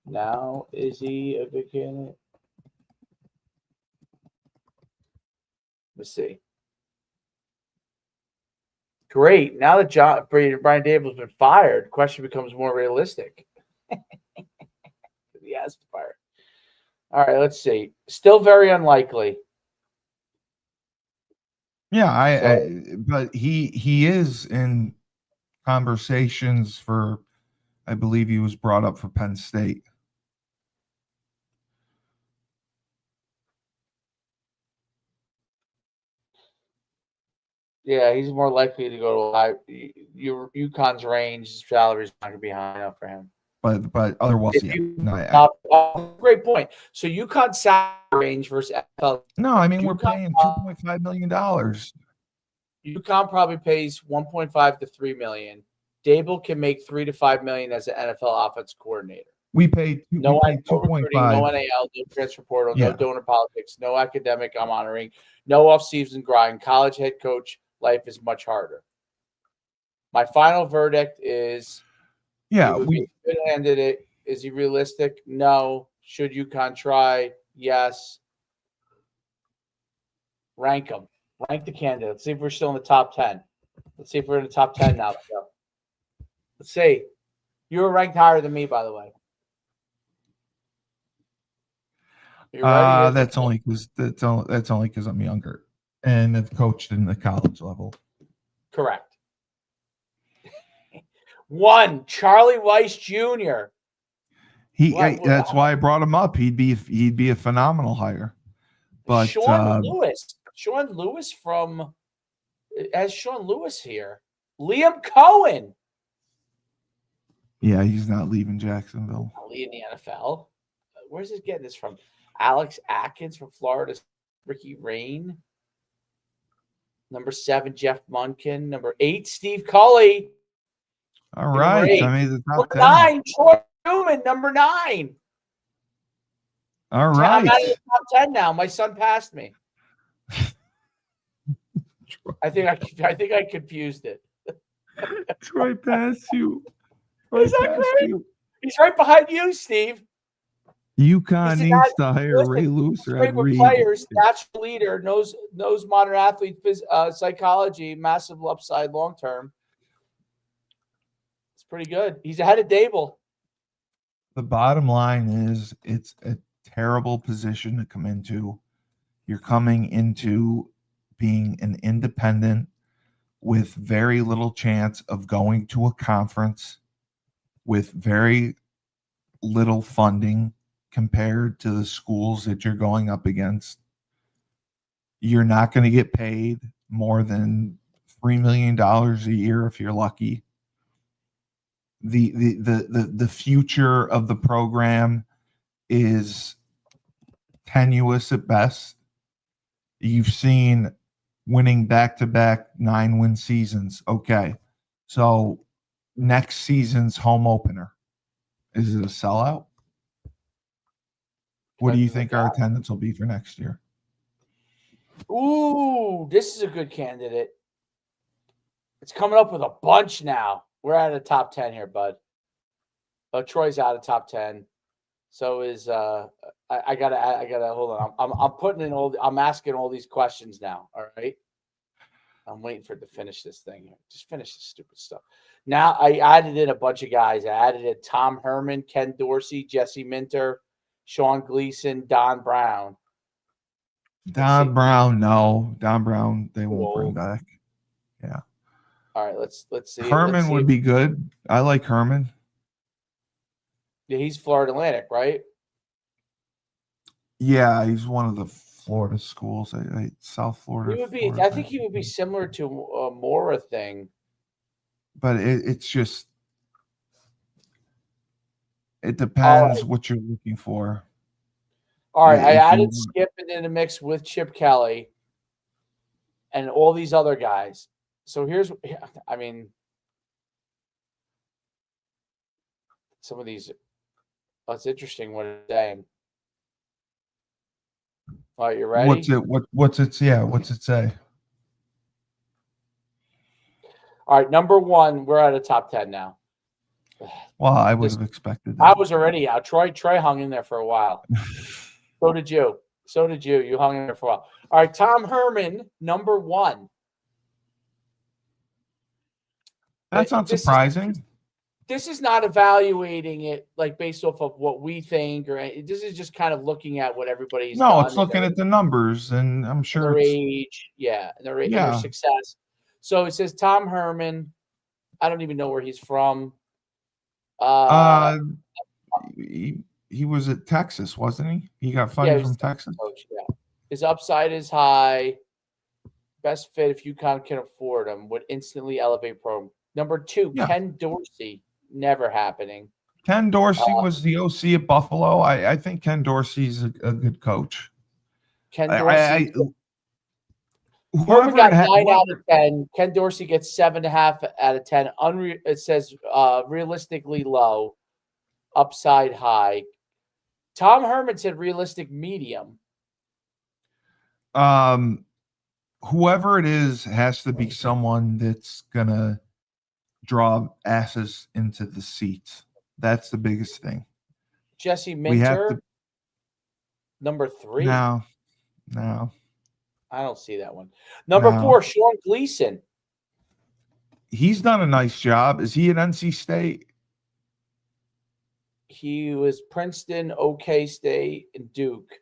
Now is he a good candidate? Let's see. Great. Now that Brian Daboll has been fired, the question becomes more realistic. He has been fired. All right, let's see. Still very unlikely. Yeah, but he is in conversations for, I believe he was brought up for Penn State. Yeah, he's more likely to go to high. Your Uconn's range salary is not going to be high enough for him. But otherwise, yeah. Great point. So Uconn salary range versus NFL. No, I mean, we're paying $2.5 million. Uconn probably pays 1.5 to 3 million. Daboll can make 3 to 5 million as an NFL offense coordinator. We paid no 2.5. No NAL, no transfer portal, no donor politics, no academic monitoring, no off-season grind. College head coach life is much harder. My final verdict is, good candidate. Is he realistic? No. Should Uconn try? Yes. Rank them. Rank the candidate. Let's see if we're still in the top 10. Let's see if we're in the top 10 now. Let's see. You were ranked higher than me, by the way. That's only because I'm younger and have coached in the college level. Correct. 1, Charlie Weiss Jr. That's why I brought him up. He'd be a phenomenal hire. But Sean Lewis has Sean Lewis here. Liam Cohen. Yeah, he's not leaving Jacksonville. Not leaving the NFL. Where's he getting this from? Alex Atkins from Florida. Ricky Rain. Number 7, Jeff Munkin. Number 8, Steve Culley. All right. I made the top 10. 9, Troy Newman. Number 9. All right. I'm out of the top 10 now. My son passed me. I think I confused it. Troy passed you. Is that great? He's right behind you, Steve. Uconn needs to hire Ray Lewis or Ed Reed. Players, natural leader, knows modern athlete psychology, massive upside long term. It's pretty good. He's ahead of Daboll. The bottom line is it's a terrible position to come into. You're coming into being an independent. with very little chance of going to a conference, with very little funding compared to the schools that you're going up against. You're not going to get paid more than $3 million a year if you're lucky. The future of the program is tenuous at best. You've seen winning back-to-back 9-win seasons. Okay, so next season's home opener, is it a sellout? What do you think our attendance will be for next year? Ooh, this is a good candidate. It's coming up with a bunch now. We're out of the top 10 here, bud. Troy's out of top 10. So is I gotta hold on. I'm putting in I'm asking all these questions now. All right. I'm waiting for it to finish this thing here. Just finish this stupid stuff. Now I added in a bunch of guys. I added in Tom Herman, Ken Dorsey, Jesse Minter, Sean Gleason, Don Brown. Don Brown, no. Don Brown, they won't bring back. Yeah. All right, let's see. Herman would be good. I like Herman. Yeah, he's Florida Atlantic, right? Yeah, he's one of the Florida schools. South Florida. He would be. Florida, I think he would be similar to a Mora thing. But it's just, it depends what you're looking for. All right, I added Skip in the mix with Chip Kelly and all these other guys. So I mean, some of these. That's interesting what it's saying. All right, you ready? What's it say? All right, number one, we're at a top 10 now. Well, I would have expected that. I was already out. Troy hung in there for a while. So did you. You hung in there for a while. All right, Tom Herman, number one. That's not surprising. This is not evaluating it like based off of what we think, or this is just kind of looking at what everybody's. No, it's looking at the numbers, and I'm sure their age, their success. So it says Tom Herman. I don't even know where he's from. He was at Texas, wasn't he? He got fired from Texas. Coach, yeah. His upside is high. Best fit if Uconn can afford him. Would instantly elevate program. Number two, Ken Dorsey. Never happening. Ken Dorsey was the OC at Buffalo. I think Ken Dorsey's a good coach. Ken Dorsey. Whoever got 9 out of 10. Ken Dorsey gets 7.5 out of 10. It says realistically low, upside high. Tom Herman said realistic medium. Whoever it is has to be someone that's gonna draw asses into the seats. That's the biggest thing. Jesse Minter, number 3. No. I don't see that one. Number 4, Sean Gleason. He's done a nice job. Is he at NC State? He was Princeton, OK State, and Duke.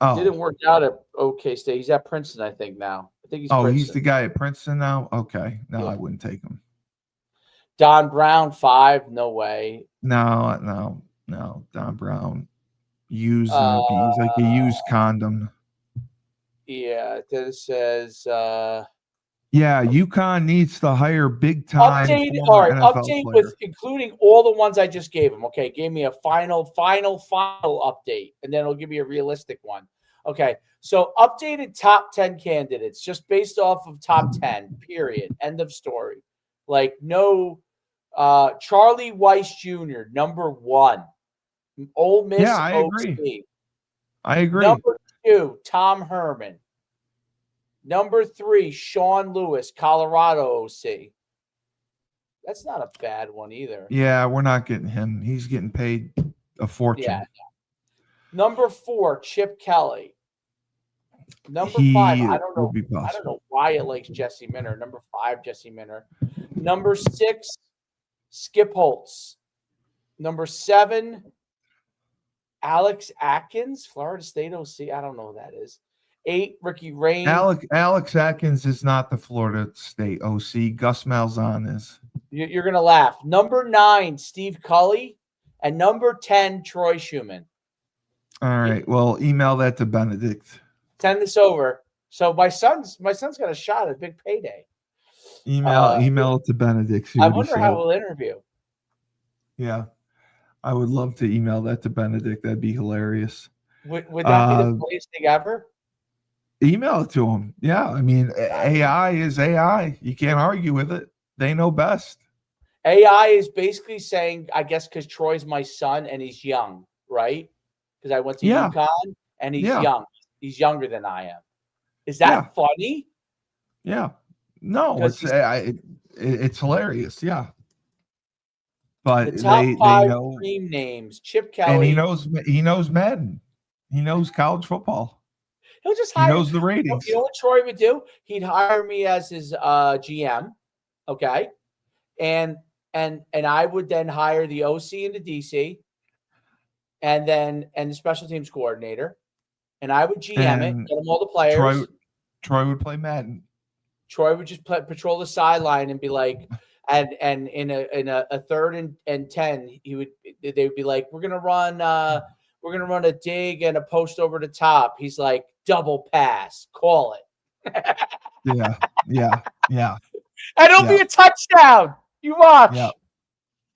Oh. Didn't work out at OK State. He's at Princeton, I think, now. I think he's Princeton. He's the guy at Princeton now? Okay. No, I wouldn't take him. Don Brown, 5. No way. No. Don Brown. He's like a used condom. Yeah. Then it says Uconn needs to hire big time. Update with including all the ones I just gave him. Okay, gave me a final update, and then it'll give me a realistic one. Okay, so updated top 10 candidates just based off of top 10. Period. End of story. Like no, Charlie Weiss Jr. number 1. Ole Miss. Yeah, I agree. Number 2, Tom Herman. Number 3, Sean Lewis, Colorado OC. That's not a bad one either. Yeah, we're not getting him. He's getting paid a fortune. Yeah. Number 4, Chip Kelly. Number 5, I don't know why it likes Jesse Minter. Number 5, Jesse Minter. Number 6, Skip Holtz. Number 7, Alex Atkins, Florida State OC. I don't know who that is. 8, Ricky Rain. Alex Atkins is not the Florida State OC. Gus Malzahn is. You're going to laugh. Number 9, Steve Cully. And number 10, Troy Schumann. All right. Well, email that to Benedict. Send this over. So my son's got a shot at a big payday. Email it to Benedict. I wonder how we'll interview. Yeah. I would love to email that to Benedict. That'd be hilarious. Would that be the funniest thing ever? Email it to him. Yeah. I mean, AI is AI. You can't argue with it. They know best. AI is basically saying, I guess, because Troy's my son and he's young, right? Because I went to Uconn and he's young. He's younger than I am. Is that funny? Yeah. No, it's hilarious. Yeah. But the top 5 they know dream names: Chip Kelly, and he knows Madden. He knows college football. He'll just hire. He knows the ratings. You know what Troy would do? He'd hire me as his GM, okay, and I would then hire the OC and the DC, and the special teams coordinator, and I would GM it, get them all the players. Troy would play Madden. Troy would just patrol the sideline and be like, and in a 3rd and 10, they would be like, we're gonna run a dig and a post over the top. He's like, double pass, call it. Yeah. And it'll be a touchdown. You watch. Yeah.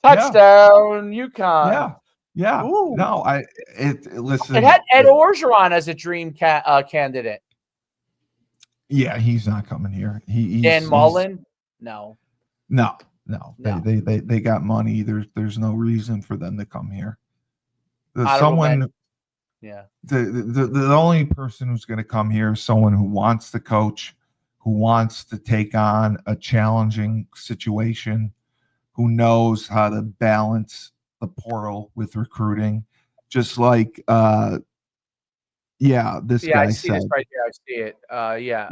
Touchdown, Uconn. Yeah. Ooh. No, listen. It had Ed Orgeron as a dream candidate. Yeah, he's not coming here. Dan Mullen? No. They got money. There's no reason for them to come here. The only person who's going to come here is someone who wants to coach, who wants to take on a challenging situation, who knows how to balance the portal with recruiting, just like this guy I see said. this right here. I see it.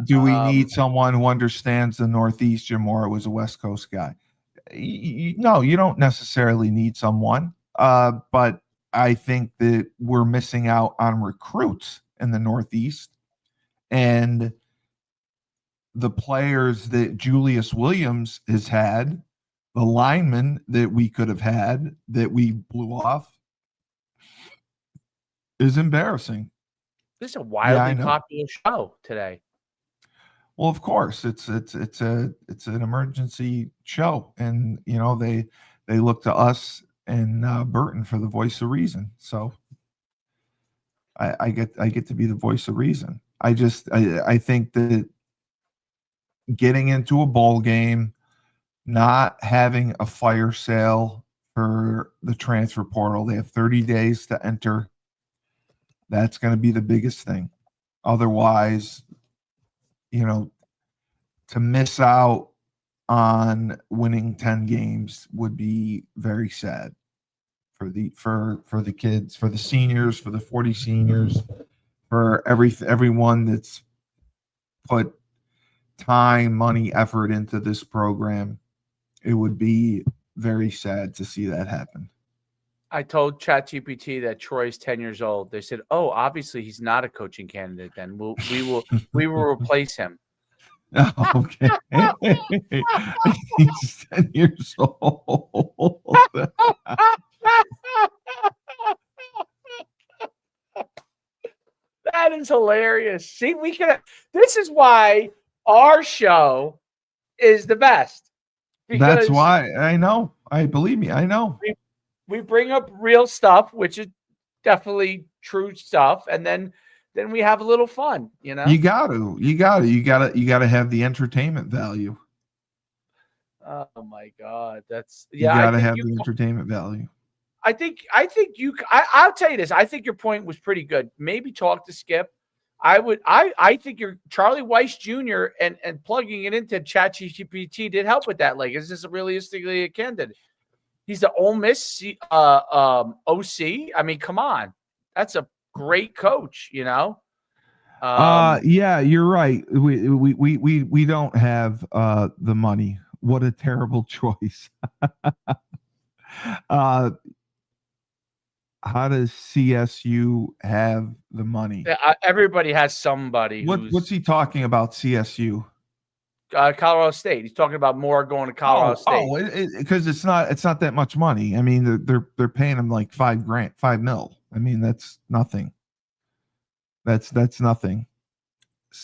Do we need someone who understands the Northeast? Jim Mora was a West Coast guy. No, you don't necessarily need someone, but I think that we're missing out on recruits in the Northeast, and the players that Julius Williams has had, the linemen that we could have had that we blew off, is embarrassing. This is a wildly popular show today. Well, of course, it's an emergency show, and they look to us and Burton for the voice of reason. So I get to be the voice of reason. I think that getting into a bowl game, not having a fire sale for the transfer portal, they have 30 days to enter. That's going to be the biggest thing. Otherwise, to miss out on winning 10 games would be very sad for the kids, for the seniors, for the 40 seniors, for everyone that's put time, money, effort into this program. It would be very sad to see that happen. I told ChatGPT that Troy's 10 years old. They said, "Oh, obviously he's not a coaching candidate. Then we will replace him." Okay. He's 10 years old. That is hilarious. See, this is why our show is the best. That's why I know. Believe me, I know. We bring up real stuff, which is definitely true stuff, and then we have a little fun, You got to have the entertainment value. Oh my God, you got to have the entertainment value. I'll tell you this. I think your point was pretty good. Maybe talk to Skip. I think you're Charlie Weiss Jr. and plugging it into ChatGPT did help with that. Like, is this realistically a candidate? He's the Ole Miss OC. I mean, come on, that's a great coach. Yeah, you're right. We don't have the money. What a terrible choice. How does CSU have the money? Everybody has somebody What's he talking about? CSU? Colorado State. He's talking about Mora going to Colorado State. Because it's not that much money. I mean, they're paying him like $5 mil. I mean, that's nothing. That's nothing.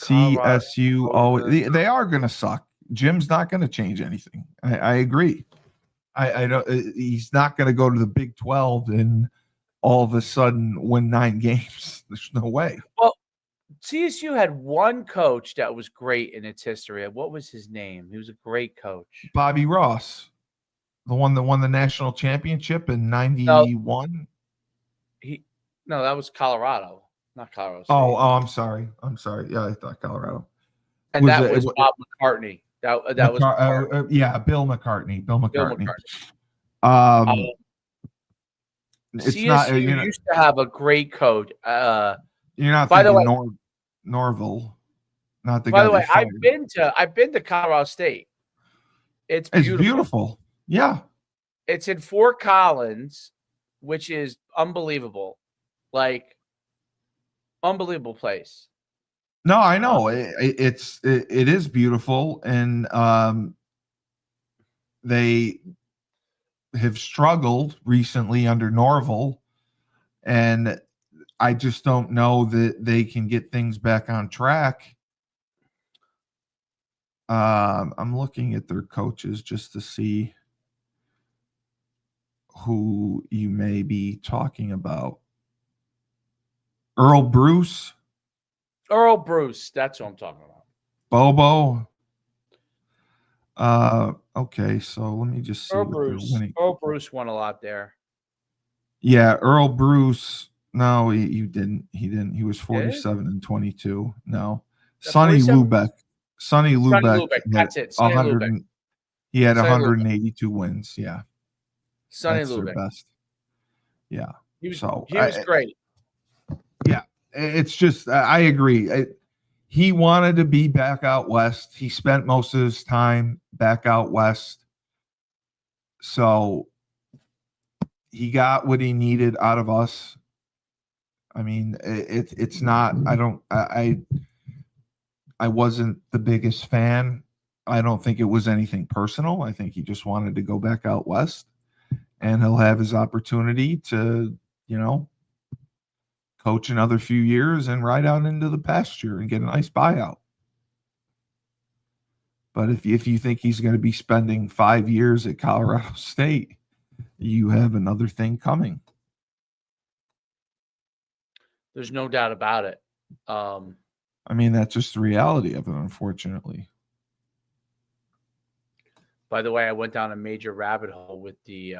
Colorado. CSU. They are going to suck. Jim's not going to change anything. I agree. I don't. He's not going to go to the Big 12 and all of a sudden win 9 games. There's no way. Well, CSU had one coach that was great in its history. What was his name? He was a great coach. Bobby Ross, the one that won the national championship in '91. No, that was Colorado, not Colorado State. Oh, I'm sorry. Yeah, I thought Colorado. And that was Bob McCartney. That was Bill McCartney. It's CSU not. Used to have a great coach. You're not by the thinking way, Norville, not the by guy. the way, I've been to Colorado State. It's beautiful. Yeah, it's in Fort Collins, which is unbelievable, like unbelievable place. No, I know it is beautiful, and they have struggled recently under Norville, and I just don't know that they can get things back on track. I'm looking at their coaches just to see who you may be talking about. Earl Bruce, that's what I'm talking about. Bobo. Okay, so let me just see. Earl Bruce won a lot there. Yeah, Earl Bruce. No, he didn't. He didn't. He was 47 and 22. No, Sonny Lubeck. That's it. Sonny Lubeck. He had 182 wins. Yeah, Sonny that's Lubeck. Their best. Yeah, he was great. Yeah, it's just I agree. He wanted to be back out west. He spent most of his time back out west, so he got what he needed out of us. I mean, it's not. I wasn't the biggest fan. I don't think it was anything personal. I think he just wanted to go back out west, and he'll have his opportunity to, coach another few years and ride out into the pasture and get a nice buyout. But if you think he's going to be spending 5 years at Colorado State, you have another thing coming. There's no doubt about it. I mean, that's just the reality of it, unfortunately. By the way, I went down a major rabbit hole with the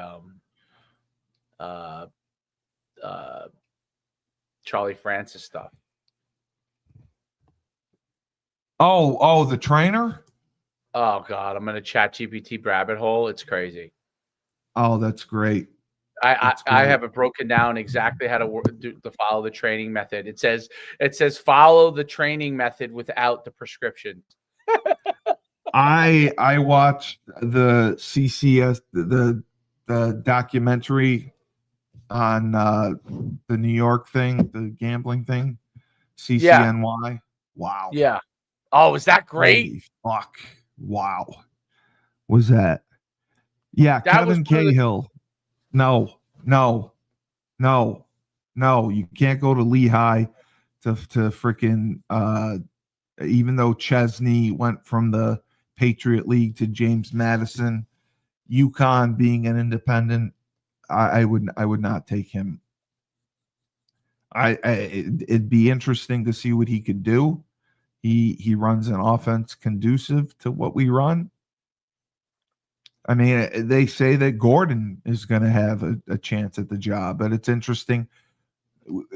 Charlie Francis stuff. Oh, the trainer? Oh God, I'm in a ChatGPT rabbit hole. It's crazy. Oh, that's great. I have it broken down exactly how to follow the training method. It says follow the training method without the prescription. I watched the CCS the documentary on the New York thing, the gambling thing, CCNY. Yeah. Wow. Yeah. Oh, is that great? Holy fuck. Wow. Was that? Yeah, that Kevin Cahill. No. You can't go to Lehigh to freaking even though Chesney went from the Patriot League to James Madison, Uconn being an independent, I would not take him. It'd be interesting to see what he could do. He runs an offense conducive to what we run. I mean, they say that Gordon is going to have a chance at the job, but it's interesting.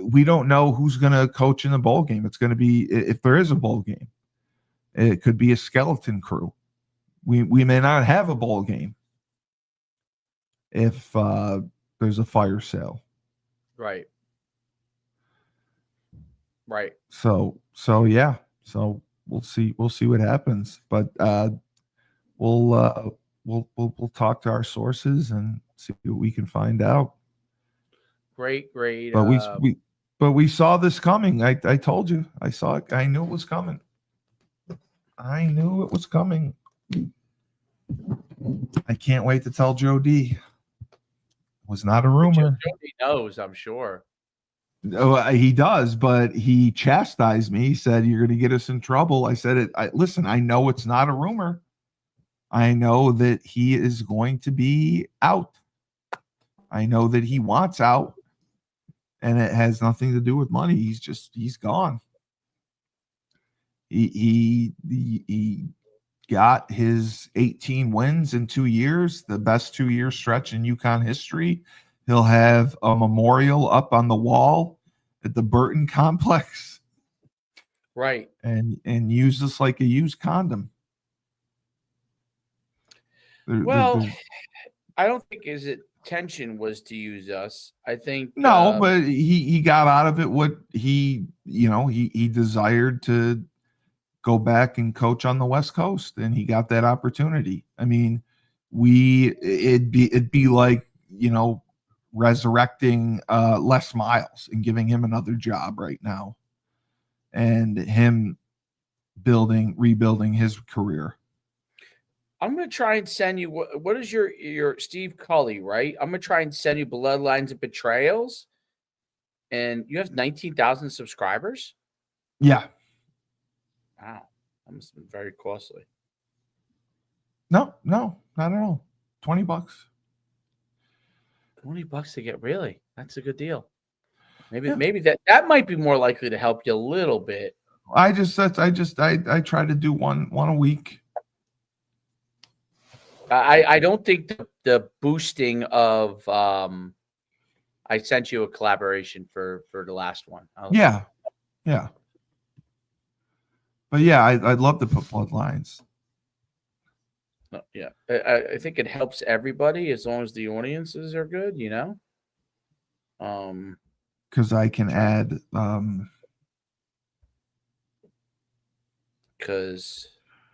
We don't know who's going to coach in the bowl game. It's going to be, if there is a bowl game, it could be a skeleton crew. We may not have a bowl game if there's a fire sale. Right. So yeah. So we'll see what happens, but we'll talk to our sources and see what we can find out. great. But we saw this coming. I told you. I saw it. I knew it was coming. I knew it was coming. I can't wait to tell Joe D. It was not a rumor. Jody knows, I'm sure. Oh, he does, but he chastised me. He said, "You're going to get us in trouble." I said, listen, I know it's not a rumor. I know that he is going to be out. I know that he wants out, and it has nothing to do with money. He's gone. He got his 18 wins in 2 years, the best 2-year stretch in Uconn history. He'll have a memorial up on the wall at the Burton complex. Right. And use this like a used condom. Well, I don't think his intention was to use us. I think no, but he got out of it what he desired to go back and coach on the West Coast, and he got that opportunity. I mean, it'd be like, resurrecting Les Miles and giving him another job right now, and him rebuilding his career. I'm going to try and send you what is your Steve Cully, right? I'm going to try and send you Bloodlines and Betrayals, and you have 19,000 subscribers. Yeah. Wow, that must have been very costly. No, not at all. $20. $20 to get, really? That's a good deal. Maybe that might be more likely to help you a little bit. I try to do one a week. I don't think the boosting of I sent you a collaboration for the last one. Yeah. But yeah, I'd love to put Bloodlines. Yeah, I think it helps everybody as long as the audiences are good, Because I can add because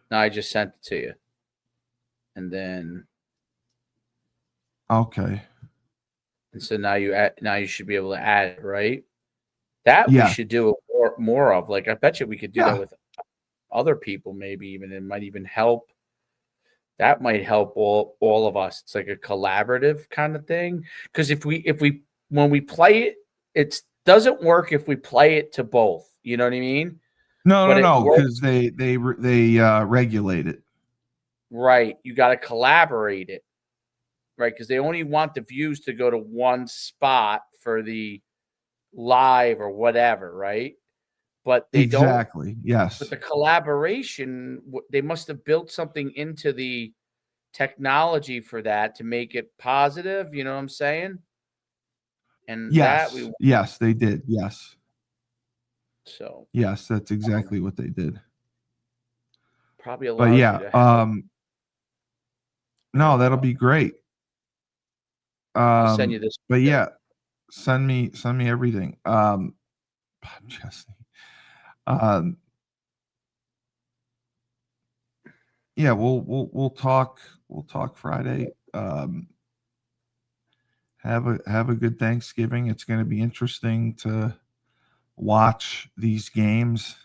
now I just sent it to you, and then okay, and so now you should be able to add it, right? That yeah. We should do more of. Like, I bet you we could do that with other people, maybe even. It might even help. That might help all of us. It's like a collaborative kind of thing. Because if we when we play it, it doesn't work if we play it to both. You know what I mean? No, because they regulate it. Right. You got to collaborate it. Right, because they only want the views to go to one spot for the live or whatever, right? But they don't. Exactly. Yes. But the collaboration, they must have built something into the technology for that to make it positive. You know what I'm saying? And yes, they did. Yes. So yes, that's exactly what they did. Probably allows but yeah, you to no, that'll be great. I'll send you this. But yeah, send me everything. Jesse. Yeah, we'll talk Friday. Have a good Thanksgiving. It's going to be interesting to watch these games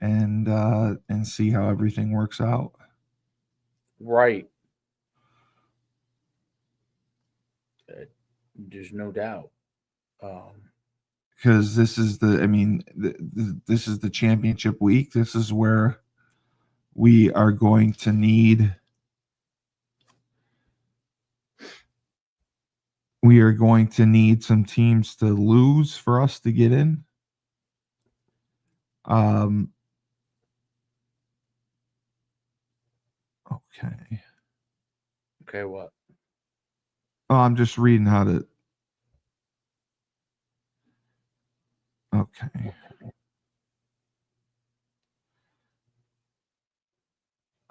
and see how everything works out. Right. There's no doubt. Because this is this is the championship week. This is where we are going to need some teams to lose for us to get in. Okay. Okay, what? Oh, I'm just reading how to. Okay.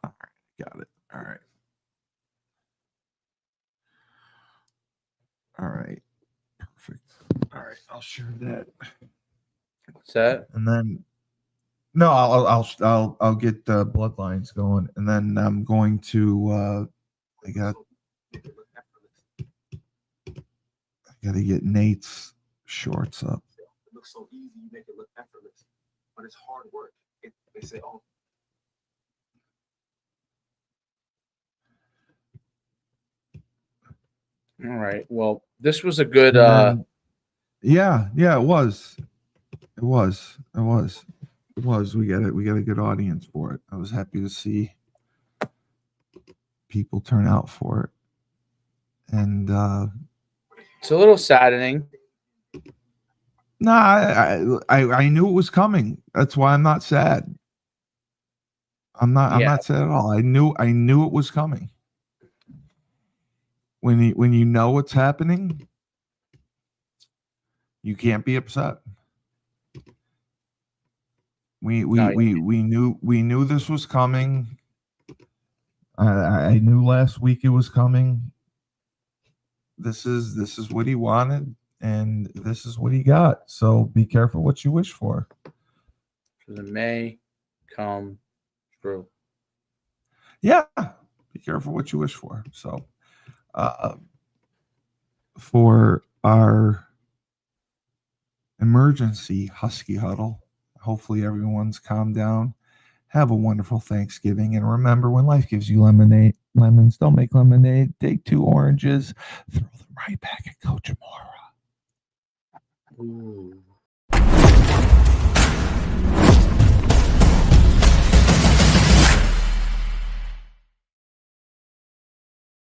All right, got it. All right. All right. Perfect. All right, I'll share that. What's that? And then, no, I'll get the bloodlines going, and then I'm going to. I got. Got to get Nate's shorts up. It looks so easy, you make it look effortless, but it's hard work. They say, oh. All right. Well, this was a good. Yeah, it was. It was. We got it. We got a good audience for it. I was happy to see people turn out for it, and It's a little saddening. no, I knew it was coming. That's why I'm not sad. I'm not sad at all. I knew it was coming. When you know what's happening, you can't be upset. We knew this was coming. I knew last week it was coming. This is what he wanted, and this is what he got. So be careful what you wish for. Because it may come true. Yeah, be careful what you wish for. So, for our emergency Husky Huddle, hopefully everyone's calmed down. Have a wonderful Thanksgiving. And remember, when life gives you lemons, don't make lemonade. Take 2 oranges, throw them right back at Coach Mora. Ooh.